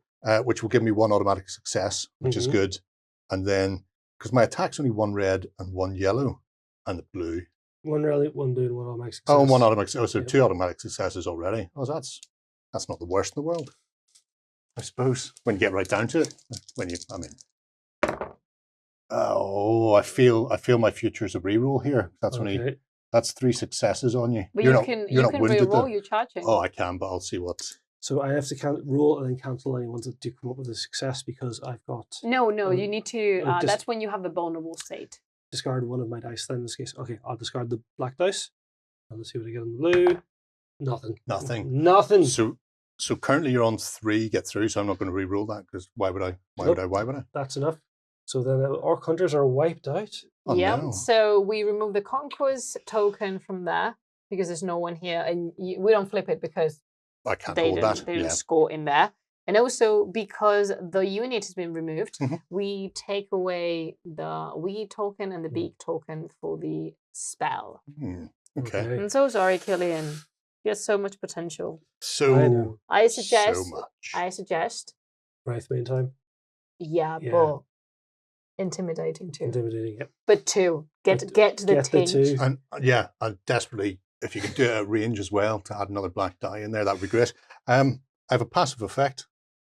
which will give me 1 automatic success, which is good. And then, because my attack's only 1 red and 1 yellow and the blue. 1 rally, 1 blue, and 1 automatic success. Oh, 1 automatic. Oh, so Yep. 2 automatic successes already. Oh, that's not the worst in the world, I suppose. When you get right down to it, oh, I feel my future is a reroll here. That's 3 successes on you. But you're you not, can you're not wounded though. reroll your charging. Oh, I can, but I'll see what. So I have to roll and then cancel any ones that do come up with a success because I've got No, you need to. just- That's when you have the vulnerable state. discard one of my dice then in this case. Okay, I'll discard the black dice. And let's see what I get on the blue. Nothing. Nothing. So currently you're on 3 get through, so I'm not going to re-roll that because why would I? Why would I? That's enough. So then orc hunters are wiped out. Oh, Yeah. no. So we remove the conquest token from there because there's no one here, and we don't flip it because I can't they hold didn't, that. they didn't Yeah. score in there. And also because the unit has been removed, Mhm. we take away the we token and the beak token for the spell. Okay. I'm so sorry, Killian. You have so much potential. So I know. I suggest. so much. I suggest. Wraith meantime. Yeah, Yeah. but intimidating too. Intimidating. Yep. But 2. Get to the Get the tinge. 2. And yeah, and desperately, if you could do it at range as well to add another black die in there, that would be great. I have a passive effect.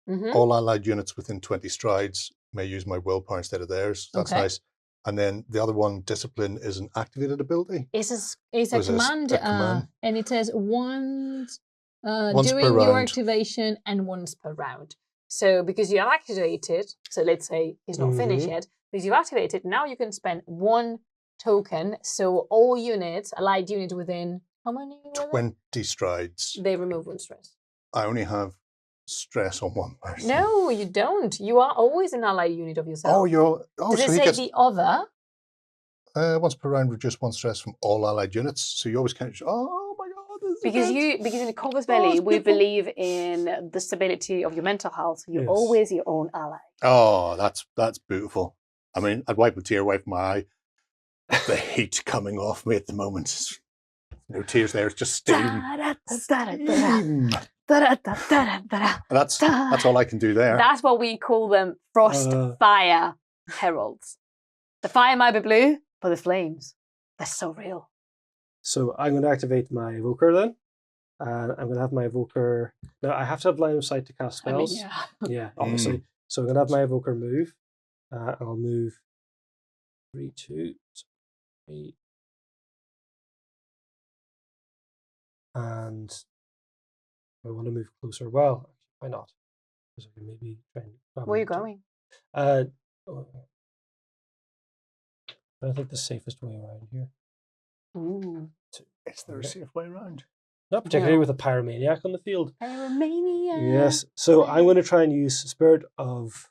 Mhm. All allied units within 20 strides may use my willpower instead of theirs. That's Okay. nice. And then the other one, discipline, is an activated ability. It's a Or is it command, a command? and it says once Once per during your round. activation. And once per round. So because you activated, so let's say he's not finished yet, because you've activated, now you can spend 1 token. So all units, allied units within how many? were there? 20 strides. They remove 1 stress. I only have stress on 1 person. No, you don't. You are always an allied unit of yourself. Oh, Does so it he say gets the other? once per round, reduce 1 stress from all allied units. So you always count. Oh my god! This is Because great. because in the Corvus Oh, Belli, it's we beautiful. believe in the stability of your mental health. You're Yes. always your own ally. Oh, that's beautiful. I mean, I'd wipe a tear away from my eye. The heat coming off me at the moment. No tears there. It's just steam. Steam. That's all I can do there. That's what we call them frost fire heralds. The fire might be blue, but the flames, they're so real. So I'm going to activate my evoker then. And I'm going to have my evoker. Now I have to have line of sight to cast spells. Yeah, obviously. So I'm going to have my evoker move. I'll move 3, 2, 3. And I want to move closer. Well, why not? Because I can maybe try and grab Where are you them. going? I think the safest way around here. Ooh. Is there a safe way around? Not particularly No. with a pyromaniac on the field. Pyromania. Yes. So I'm going to try and use Spirit of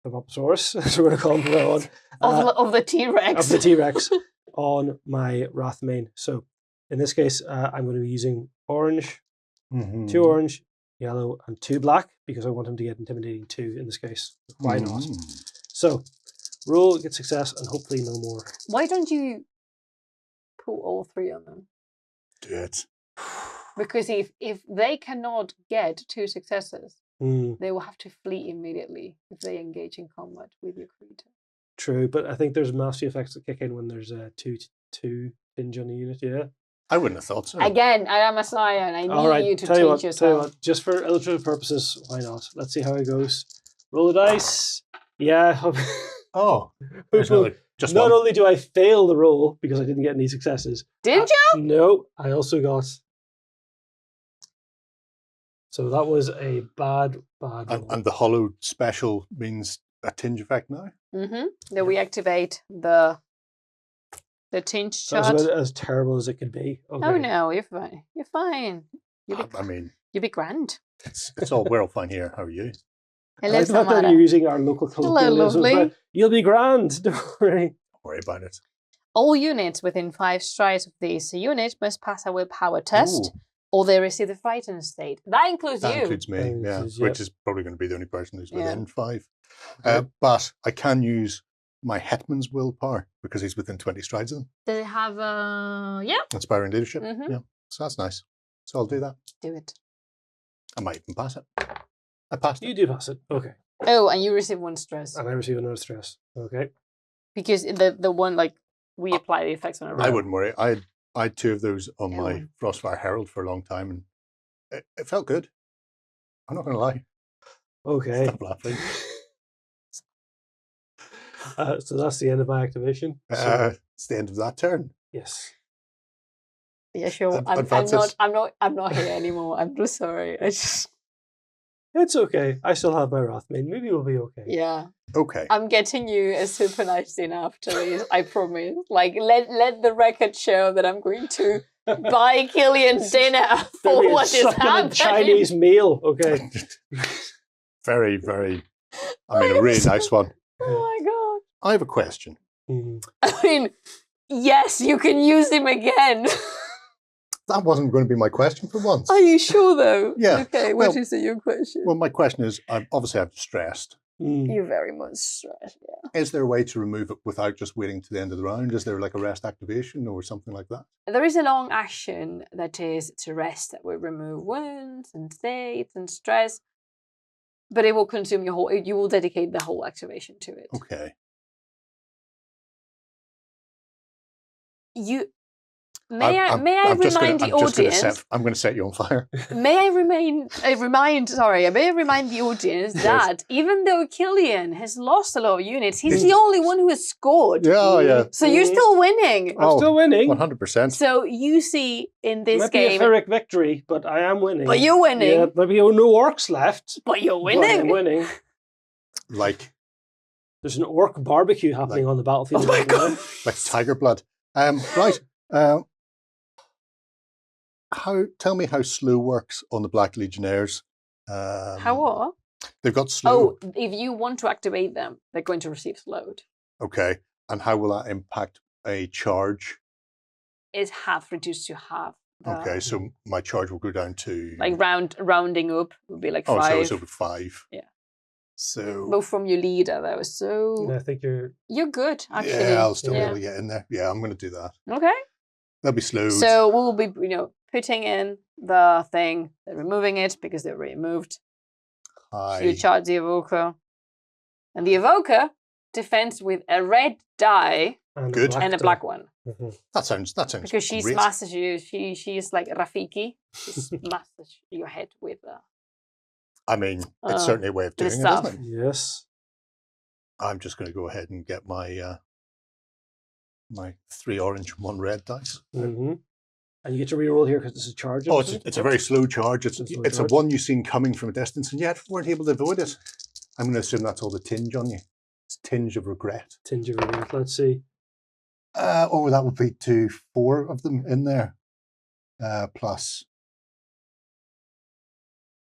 the Moposaurus, as we're going to call him from now on. Of the T-Rex. Of the T-Rex on my Wrathmane. So in this case, I'm going to be using orange, 2 orange, yellow, and 2 black because I want him to get intimidating 2 in this case. Why not? So roll, get success, and hopefully no more. Why don't you put all 3 on them? Do it. Because if they cannot get 2 successes, Mm, they will have to flee immediately if they engage in combat with your creature. true, but I think there's mastery effects that kick in when there's a 2 tinge on the unit. Yeah. I wouldn't have thought so. Again, I am a scion. I need you to tell you teach what, yourself. Tell you what, just for illustrative purposes, why not? Let's see how it goes. Roll the dice. Yeah. Oh, there's another, just Not one. only do I fail the roll because I didn't get any successes. Did you? No, I also got. So that was a bad roll. And the hollow special means a tinge effect now? Mm-hmm. Then we activate the tinge That was shot. about as terrible as it could be. Okay. Oh no, you're fine. You're fine. I mean, You'll be grand. it's all, we're all fine here. How are you? Hello, I thought that Samara. you're using our local colloquialism. lovely. You'll be grand. Don't worry. Don't worry about it. All units within 5 strides of this unit must pass a willpower test, Ooh. or they receive the frightened state. That includes That you. includes me, That yeah, includes- which yep. is probably going to be the only person who's Yeah. within 5. But I can use my Hetman's willpower because he's within 20 strides of them. Does it have yeah? Inspiring leadership. Mhm. Yeah, so that's nice. So I'll do that. Do it. I might even pass it. I passed You it. do pass it. Okay. Oh, and you receive 1 stress. And I receive another stress. Okay. Because the one, like, we apply the effects on I it. wouldn't worry. I had 2 of those on my Oh. Frostfire Herald for a long time, and it felt good. I'm not going to lie. Okay. Stop laughing. So that's the end of my activation. So, It's the end of that turn. yes. Yeah, sure. I'm Advances. not here anymore. I'm so sorry. I just It's okay. I still have my Wrathmane. Maybe we'll be okay. yeah. Okay. I'm getting you a super nice dinner after this. I promise. Like let the record show that I'm going to buy Killian dinner There'll for be a what is succulent happening. Chinese meal. Okay. Very, very, I mean, a really nice one. Oh my god. I have a question. Mhm. I mean, yes, you can use him again. That wasn't going to be my question for once. Are you sure though? Yeah. Okay, what Well- is your question? Well, my question is, obviously I'm stressed. Mm. You're very much stressed, yeah. Is there a way to remove it without just waiting to the end of the round? Is there like a rest activation or something like that? There is a long action that is to rest that will remove wounds and states and stress, but it will consume your whole. You will dedicate the whole activation to it. Okay. You may I I'm just remind the audience? I'm going to set you on fire. May I remind the audience that even though Killian has lost a lot of units, he's the only one who has scored. Yeah, yeah. So you're still winning. I'm still winning. 100%. So you see in this Might be a game, Pyrrhic victory, but I am winning. but you're winning. Yeah, maybe no orcs left. But you're but I'm winning. winning. Like There's an orc barbecue happening on the battlefield Oh my right God. now. tiger blood. Right. Tell me how slow works on the Black Legionnaires. How what? They've got slow. Oh, if you want to activate them, they're going to receive slowed. Okay. And how will that impact a charge? It's half reduced to half. Okay, so my charge will go down to Like rounding up would be like so 5. it's over 5. Yeah. So Both from your leader, that was so. I think you're. You're good, actually. yeah, I'll still be Yeah. able to get in there. Yeah, I'm going to do that. Okay. They'll be slowed. So we'll be, putting in the thing, then removing it because they're already moved. So you charge the evoker, and the evoker defends with a red die And Good. and a black one Mhm. That sounds because she great. smashes you. She's like Rafiki. She smashes your head with I mean, it's certainly a way of doing it, stuff. isn't it? Yes. I'm just going to go ahead and get my my 3 orange and 1 red dice. Mm-hmm. And you get to reroll here because it's a charge. Oh, isn't it? it's a very slow charge. It's It's a slow a charge. one you've seen coming from a distance and yet weren't able to avoid it. I'm going to assume that's all the tinge on you. It's tinge of regret. Tinge of regret. Let's see. That would be 4 of them in there. Plus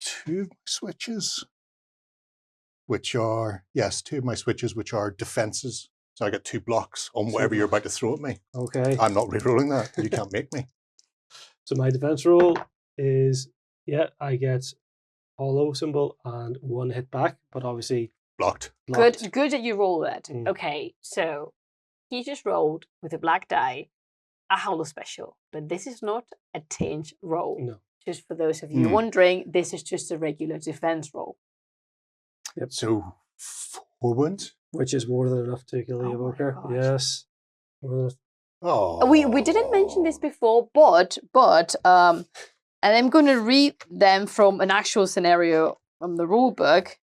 2 of my switches, which are, 2 of my switches, which are defenses. So I get 2 blocks on whatever you're about to throw at me. Okay. I'm not re-rolling that. You can't make me. So my defense roll is, I get hollow symbol and 1 hit back, but obviously Blocked. blocked. Good that you roll that. Mm. Okay, so he just rolled with a black die a hollow special, but this is not a tinge roll. No. Just for those of you wondering, this is just a regular defense roll. Yep. So 4 wounds. Which is more than enough to kill the Oh my evoker. gosh. Yes. More than enough. Oh, We didn't mention this before, but and I'm going to read them from an actual scenario from the rule book.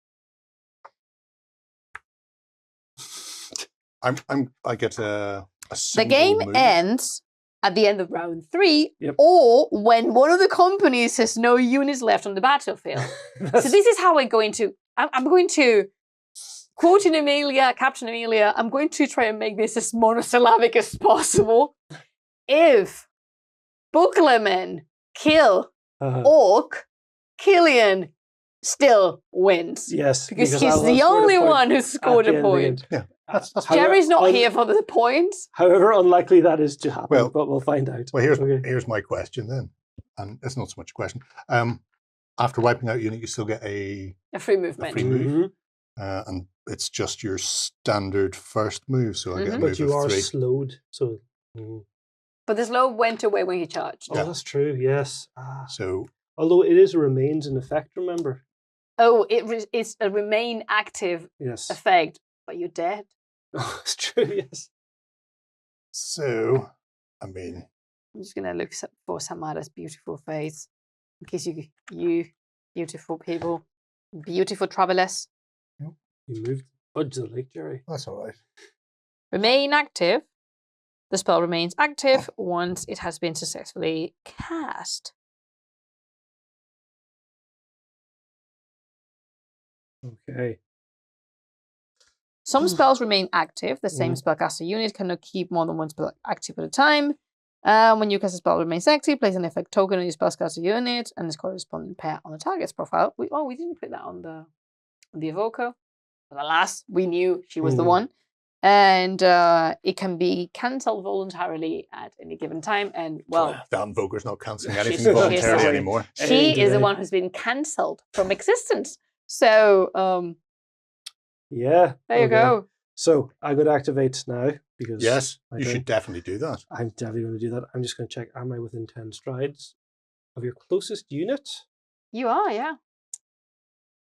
I get a The single game move. ends at the end of round 3, Yep. or when one of the companies has no units left on the battlefield. So this is how I'm going to. I'm going to, quoting Amelia, Captain Amelia, I'm going to try and make this as monosyllabic as possible. If Bookleman kill Orc, Killian still wins. Yes. Because he's I'll the score only point one who at scored the a end of the point. game. Yeah, that's Jerry's not here for the points. However unlikely that is to happen, Well- but we'll find out. Well, Okay. here's my question then, and it's not so much a question. After wiping out a unit, you still get a A free movement. free move. Mhm. And it's just your standard first move, so I get a Mhm. move But you of are 3. slowed, so. But the slow went away when he charged. Oh, Yeah. that's true. Yes. So Although it is remains in effect. Remember. Oh, it's a remain active Yes. effect, but you're dead. Oh, it's true. Yes. So, I mean, I'm just gonna look for Samara's beautiful face, in case you beautiful people, beautiful travelers. You moved fudge the lake, Jerry. that's all right. Remain active. The spell remains active once it has been successfully cast. Okay. Some spells remain active. The same spellcaster unit cannot keep more than one spell active at a time. When you cast a spell remains active, place an effect token on your spellcaster unit and its corresponding pair on the target's profile. We didn't put that on the evoker. But alas, we knew she was the one. And it can be cancelled voluntarily at any given time. And well, The Invoker's not cancelling she's- anything voluntarily she's- anymore. she is the Today. one who's been cancelled from existence. So Yeah. there you okay. go. So I got to activate now because Yes, I you don't- should definitely do that. I'm definitely going to do that. I'm just going to check: am I within 10 strides of your closest unit? You are, yeah.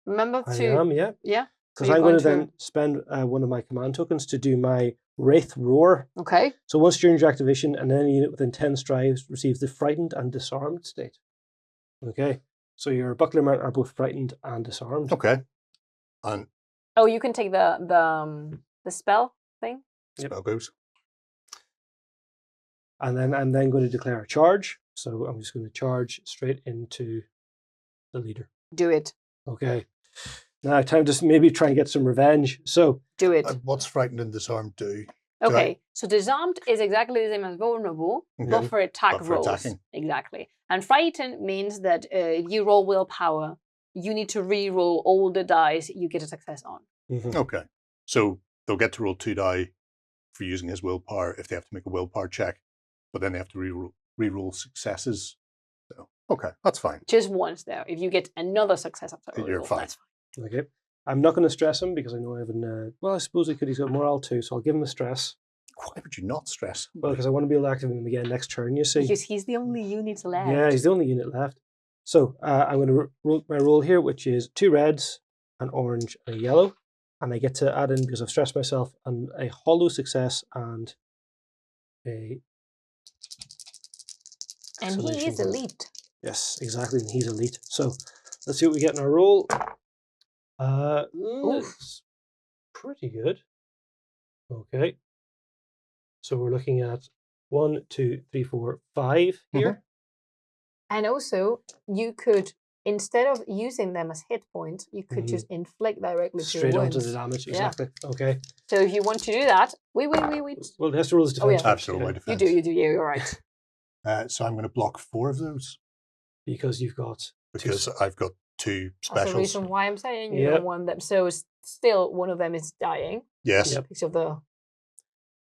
Remember I to am, yeah. yeah. So Because you're I'm going to going then spend one of my command tokens to do my Wraith Roar. Okay. So once during your activation, and any unit within 10 strides receives the frightened and disarmed state. Okay. So your buckler men are both frightened and disarmed. Okay. And Oh, you can take the spell thing. spell goes. And then I'm then going to declare a charge. So I'm just going to charge straight into the leader. Do it. Okay. Now time to maybe try and get some revenge. So Do it. What's frightened and disarmed do? Okay. So disarmed is exactly the same as vulnerable, but Okay. for attack But for rolls. attacking. Exactly. And frightened means that if you roll willpower, you need to re-roll all the dice you get a success on. Okay. So they'll get to roll 2 die for using his willpower if they have to make a willpower check, but then they have to re-roll successes. So, okay, that's fine. Just once though. If you get another success after a You're roll, fine. that's fine. Okay. I'm not going to stress him because I know I have an. Well, I suppose he could. He's got morale too, so I'll give him the stress. Why would you not stress? Well, because I want to be able to activate him again next turn. You see. Because he's the only unit left. Yeah, he's the only unit left. So I'm going to roll my roll here, which is 2 reds, an orange, and a yellow, and I get to add in because I've stressed myself and a hollow success and a. And exclamation he is mark. elite. Yes, exactly, and he's elite. So let's see what we get in our roll. It's pretty good. Okay. So we're looking at 1, 2, 3, 4, 5 here. And also, you could, instead of using them as hit points, you could just inflict directly to Straight your onto wounds. the damage, Yeah. exactly. Okay. So if you want to do that, wait. Well, it has to roll his Oh, yeah. defense. I have first, to roll my okay? defense. You do, yeah, you're right. So I'm going to block 4 of those Because you've got because I've got 2 That's the specials. reason why I'm saying you Yep. don't want them. So still, one of them is dying Yes. Yep. because of the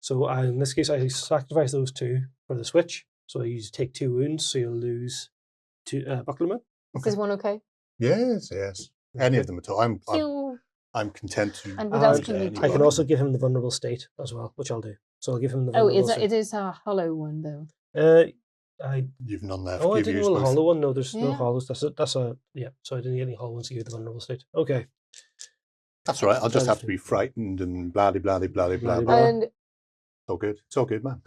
So in this case, I sacrifice those 2 for the switch. So you take 2 wounds, so you'll lose 2 bucklerman. Is this one okay? Yes. Any Okay. of them at all. I'm content to. And what else use can you any do? I can one. also give him the vulnerable state as well, which I'll do. So I'll give him the Oh, vulnerable it is a hollow one though. state. You've none left. I You've didn't used roll a both. hollow one. No, there's no Yeah. hollows. That's a yeah. So I didn't get any hollow ones to give the vulnerable state. Okay. That's all right. I'll just have to be frightened and blah blah blah blah blah blah. blah. And It's all good. It's all good, man.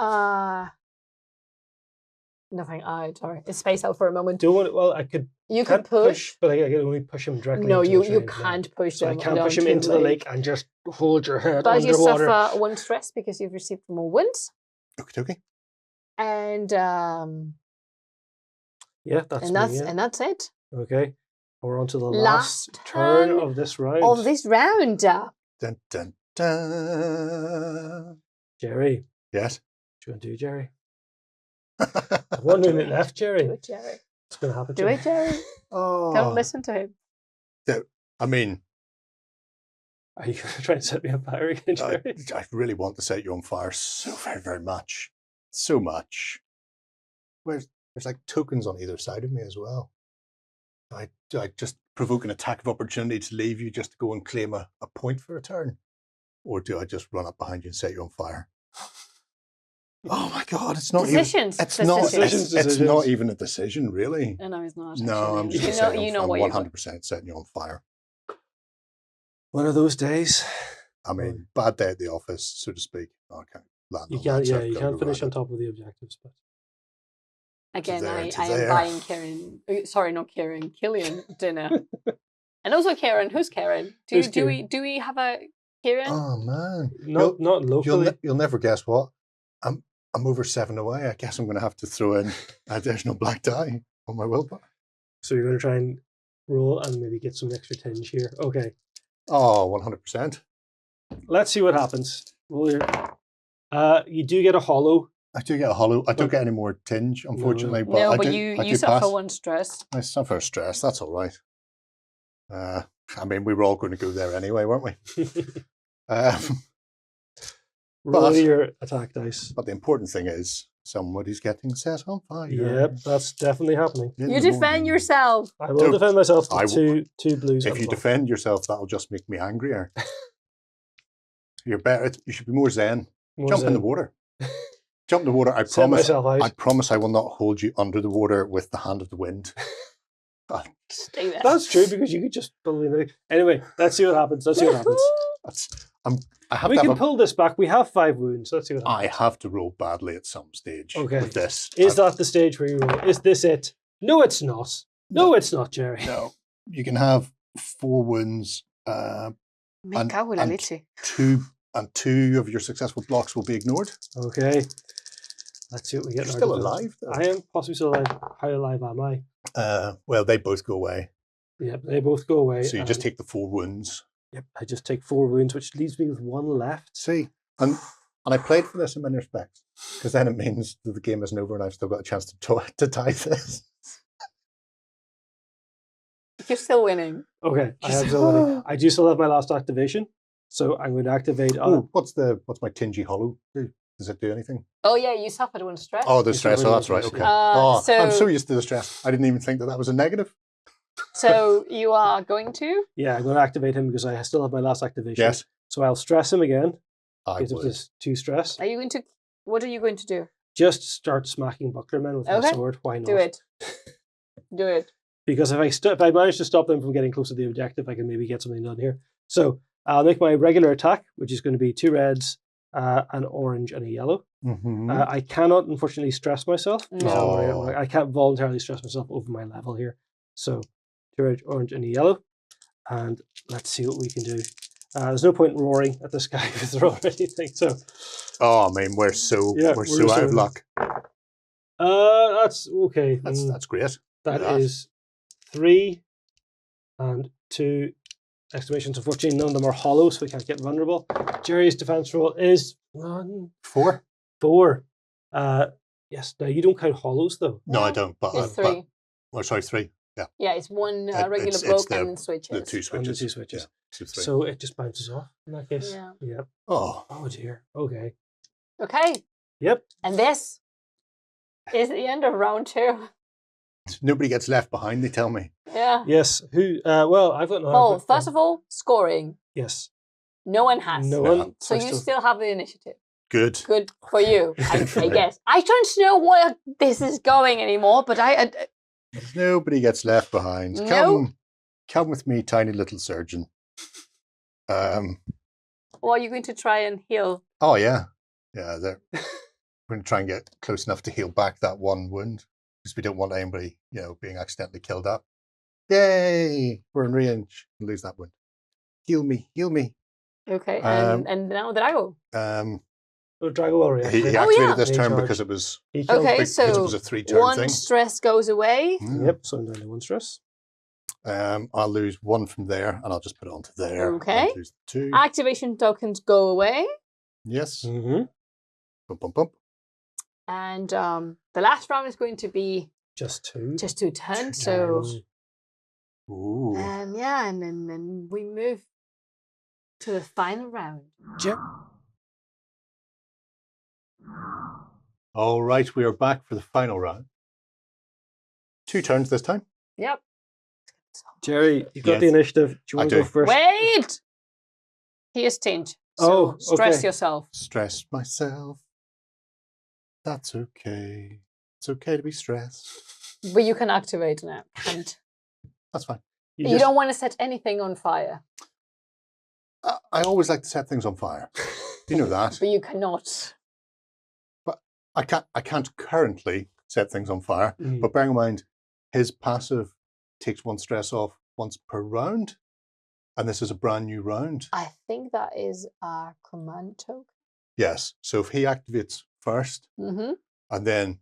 nothing. Sorry. It's space out for a moment. Do want? Well, I could. You Can't can push. but I can only push him directly. No, into you the train, can't push So I them. can't push him into the lake and just hold your head But you underwater. suffer 1 stress because you've received more wounds. Okay. And Yeah, that's me, yeah. and that's it. Okay. We're on to the Last last turn turn of this round. Of this round. Dun dun dun. Jerry. Yes. What you want to do, Jerry? I've 1 minute left, Jerry. Do it, Jerry. It's going to happen. Do it, Jerry. Oh. Don't listen to him. I mean, Are you going to try and set me on fire again, Jerry? I really want to set you on fire so very, very much. So much. There's like tokens on either side of me as well. I just provoke an attack of opportunity to leave you just to go and claim a point for a turn? Or do I just run up behind you and set you on fire? Oh my God, it's not Decisions. even... It's not, Decisions. it's not even a decision, really. No, it's not. No, I'm actually. just saying you know I'm what you're doing. 100% setting you on fire. One of those days. I mean, bad day at the office, so to speak. I can't land You on can't. that, so Yeah, I've you got to can't go finish on around top of the objectives, but Again, there, I to am there. buying Kieran. Sorry, not Kieran. Killian dinner. And also Kieran. Who's Kieran? Who's Do we have a Kieran? Oh man, not locally. you'll never guess what. I'm over 7 away. I guess I'm going to have to throw in additional black die on my willpower. So you're going to try and roll and maybe get some extra tinge here. Okay, Oh, 100%. let's see what happens. Roll your. You do get a hollow. I do get a hollow. I don't get any more tinge, unfortunately. But No, I but do, you I do suffer pass. 1 stress. I suffer stress. That's all right. I mean, we were all going to go there anyway, weren't we? Roll But- your attack dice. But the important thing is somebody's getting set on fire. Yep, that's definitely happening. in You the defend morning. yourself. I will Don't. defend myself I with will. two blues. If and you a buff. defend yourself, that'll just make me angrier. You're better. You should be more zen. More Jump in the zen. water. Jump in the water. I Set promise. myself out. I promise I will not hold you under the water with the hand of the wind. Stay there. That's true because you could just believe it. Anyway, let's see what happens. Let's see what happens. I have We to can have pull this back. We have 5 wounds. Let's see what I happens. have to roll badly at some stage Okay. with this. Is that the stage where you roll? Is this it? No, it's not. No, it's not, Jerry. No. You can have 4 wounds. Me And- cago en la and- leche. 2 of your successful blocks will be ignored. Okay. Let's see what we You're get. still alive, though. I am possibly still alive. How alive am I? Well, they both go away. Yep, they both go away. So you just and- take the 4 wounds. Yep, I just take 4 wounds, which leaves me with 1 left. See, and I played for this in many respects, because then it means that the game isn't over and I've still got a chance to tie this. You're still winning. Okay, I have still winning. I do still have my last activation, so I'm going to activate. Oh, what's my Tingy Hollow do? Does it do anything? Oh yeah, you suffered 1 stress. Oh, the You stress. suffered Oh, that's one right. stress, Okay. yeah. I'm so So- used to the stress. I didn't even think that was a negative. So you are going to? Yeah, I'm going to activate him because I still have my last activation. Yes, So I'll stress him again I because of would. this 2 stress. Are you going to? What are you going to do? Just start smacking bucklermen with my Okay. sword. Why not? Do it. Do it. Because if I manage to stop them from getting close to the objective, I can maybe get something done here. So I'll make my regular attack, which is going to be 2 reds, an orange, and a yellow. Mhm. I cannot, unfortunately, stress myself. No. So I can't voluntarily stress myself over my level here. So 2 red, orange, and a yellow. And let's see what we can do. There's no point in roaring at this guy with throw or anything. So Oh, I mean, we're so Yeah, we're we're so out so- of luck. that's okay. That's great. That Yeah. is 3 and 2 exclamations. Unfortunately, none of them are hollow, so we can't get vulnerable. Jerry's defense roll is 4? 4. Yes, now you don't count hollows though. No, I don't. But It's 3. sorry, 3. Yeah, Yeah, it's 1 regular it's block the- and then switches. the 2 And the switches. 2 switches. Yeah, so 3. So it just bounces off in that case. Yeah. Yeah. oh, Oh dear. Okay. Okay. Yep. And this is the end of round 2. Nobody gets left behind, they tell me. Yeah. Yes. Who? Well, I've got no. Well, first of all, scoring. yes. No one has. No No. one. So you still have the initiative. Good. Good for you, for I me. guess. I don't know where this is going anymore, but Nobody gets left behind. No. Come with me, tiny little surgeon. or are you going to try and heal? Oh yeah. We're going to try and get close enough to heal back that one wound because we don't want anybody, being accidentally killed up. Yay! We're in range. Lose that wound. Heal me. Okay, and now that I go. Oh, Drago will react. He Oh, activated yeah. this turn Recharge. because it was He killed Okay, because so it was a 3-turn one thing. stress goes away. Yep. So I'm down to 1 stress. I'll lose 1 from there, and I'll just put it onto there. Okay. I'll lose the 2. Activation tokens go away. Yes. Mm-hmm. Bump. And the last round is going to be Just 2. just 2 turns. So, Ooh. and then we move to the final round. All right, we are back for the final round. 2 turns this time. Yep. Jerry, you've got Yes. the initiative. Do you I want to go do. first? Wait! Here's Tinge. So stress okay. yourself. Stress myself. That's okay. It's okay to be stressed. But you can activate now. And That's fine. you don't want to set anything on fire. I always like to set things on fire. You know that. But you cannot. I can't currently set things on fire. Mhm. But bearing in mind, his passive takes 1 stress off once per round. And this is a brand new round. I think that is our command token. Yes. So if he activates first, Mm-hmm. and then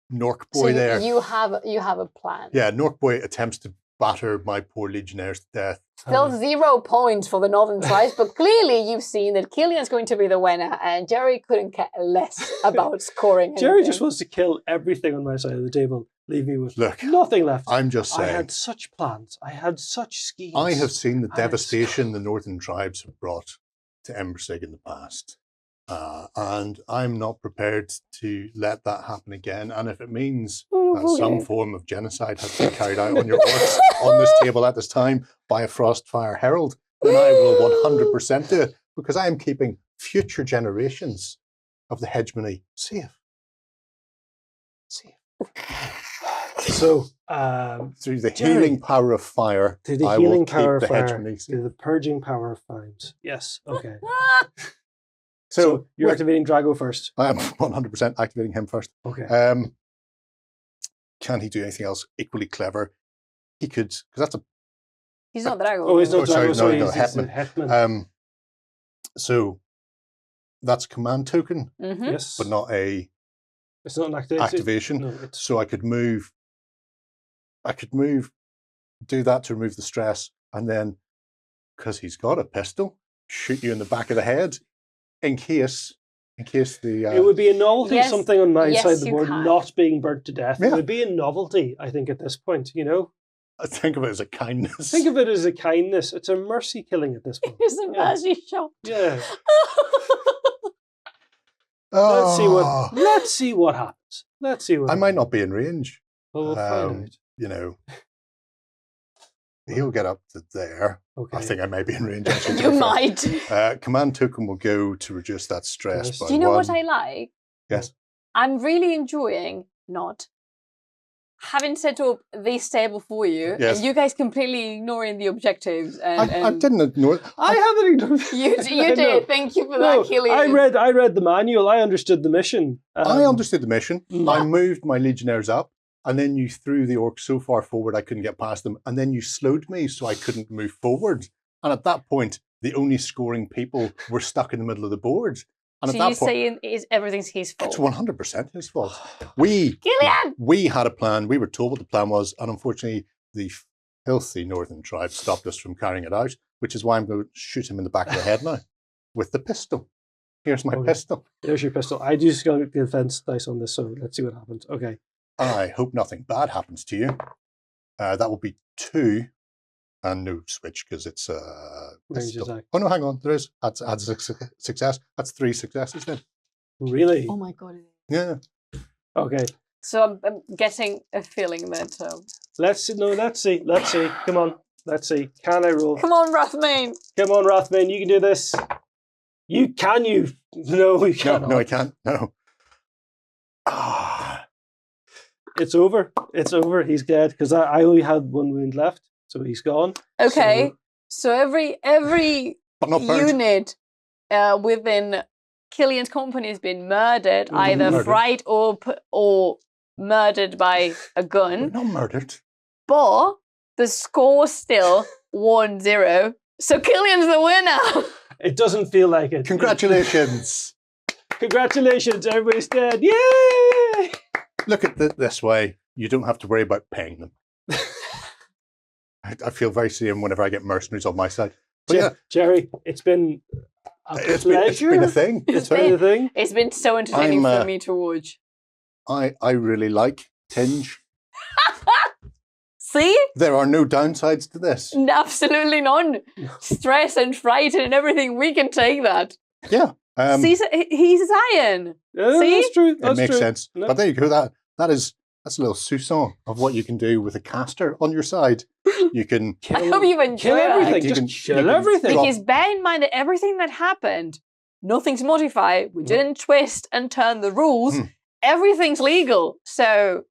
Nork So Boy there. you have a plan. Yeah, Nork Boy attempts to batter my poor legionnaires to death. Still 0 points for the Northern Tribes, but clearly you've seen that Killian's going to be the winner, and Gerry couldn't care less about scoring. Jerry anything. just wants to kill everything on my side of the table. Leave me with Look, nothing left. I'm just I saying. had such plans. I had such schemes. I have seen the I had devastation the Northern Tribes have brought to Embersig in the past. And I'm not prepared to let that happen again. And if it means some form of genocide has been carried out on your orcs on this table at this time by a Frostfire Herald, then I will 100% do it because I am keeping future generations of the Hegemony safe. So, Through the Jerry, healing power of fire, through the I healing will keep power the of fire, Hegemony safe. through the purging power of flames. Yes, okay. So, So you're look, activating Drago first. I am 100% activating him first. Okay. Can he do anything else equally clever? He could, because that's a He's not Drago. Oh, he's not sorry, Drago. Sorry, no, he's Hetman. Hetman. so that's a command token, Mm-hmm. Yes, but not a it's not an activation. activation. No, it's So I could move, do that to remove the stress, and then because he's got a pistol, shoot you in the back of the head in case the it would be a novelty, Yes, something on my yes, side of the you board can. not being burnt to death. It Yeah. would be a novelty, I think, at this point. You know, I think of it as a kindness. think of it as a kindness. It's a mercy killing at this point. It's a Yeah. mercy shot. Yeah. Oh, Let's see what happens. Let's see what I might happens. not be in range. Well, we'll find out. You know, he'll get up to there. Okay. I think I may be in range. Actually, to You be fair. might. Command token will go to reduce that stress. Yes. By Do you know what 1. I like? Yes. I'm really enjoying having set up this table for you, Yes. and you guys completely ignoring the objectives. I And didn't ignore it. I haven't ignored. You I know. did. Thank you for No, that, Killian. I read the manual. I understood the mission. I understood the mission. Mm. I moved my legionnaires up, and then you threw the orcs so far forward I couldn't get past them, and then you slowed me so I couldn't move forward. And at that point, the only scoring people were stuck in the middle of the board. And So at that you're point, saying everything's his fault? it's 100% his fault. We Killian! had a plan. We were told what the plan was, and unfortunately, the filthy Northern tribe stopped us from carrying it out, which is why I'm going to shoot him in the back of the head now with the pistol. Here's my Okay. pistol. There's your pistol. I just got the defense dice on this, so let's see what happens. Okay. I hope nothing bad happens to you. That will be 2, and no switch because it's Range still- attack. Oh no, hang on, there is. That's a success. That's 3 successes then. Really? Oh my god. Yeah. Okay. So I'm getting a feeling that. Let's see. Come on. Let's see. Can I roll? Come on, Rathmane. Come on, Rathmane. You can do this. You. No, you No, cannot. no, I can't. No. Ah. It's over. It's over. He's dead because I only had one wound left, so he's gone. Okay. So every But not burned. unit within Killian's company has been murdered, either Murdered. fried or murdered by a We're gun. not murdered. But the score's still 1-0. So Killian's the winner. It doesn't feel like it. Congratulations. Congratulations, everybody's dead. Yay! Look at it this way. You don't have to worry about paying them. I feel very same whenever I get mercenaries on my side. But yeah, Gerry, it's been a it's pleasure. been a thing. It's Been a thing. It's been so entertaining I'm, for me to watch. I really like Tinge. See? There are no downsides to this. Absolutely none. Stress and fright and everything. We can take that. Yeah. See, he's Zion. Yeah, See? that's true. It That's makes true. sense. No. But there you go. That's a little soupçon of what you can do with a caster on your side. You can I hope you enjoy Kill that. everything. You Just can- kill you can everything. drop- Because bear in mind that everything that happened, nothing's modified. We didn't twist and turn the rules. Mm. Everything's legal. So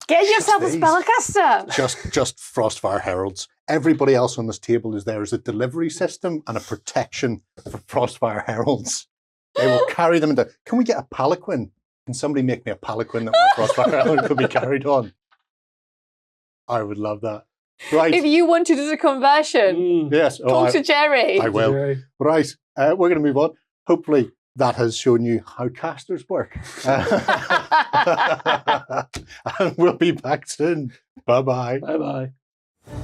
get yourself a these. spellcaster. just Frostfire Heralds. Everybody else on this table is there as a delivery system and a protection for Frostfire Heralds. They will carry them into. Can we get a palanquin? Can somebody make me a palanquin that my Frostfire Herald could be carried on? I would love that. Right. If you want to do the conversion, Yes. Oh, talk to Gerry. I will. Gerry. Right. We're going to move on. Hopefully that has shown you how casters work. And we'll be back soon. Bye-bye. Bye-bye.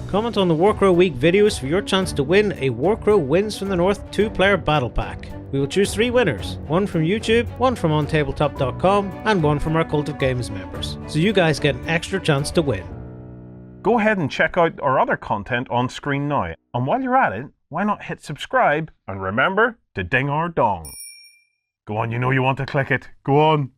Comment on the Warcrow Week videos for your chance to win a Warcrow Wins from the North 2-player battle pack. We will choose 3 winners, one from YouTube, one from OnTableTop.com, and one from our Cult of Games members. So you guys get an extra chance to win. Go ahead and check out our other content on screen now. And while you're at it, why not hit subscribe and remember to ding our dong. Go on, you know you want to click it. Go on.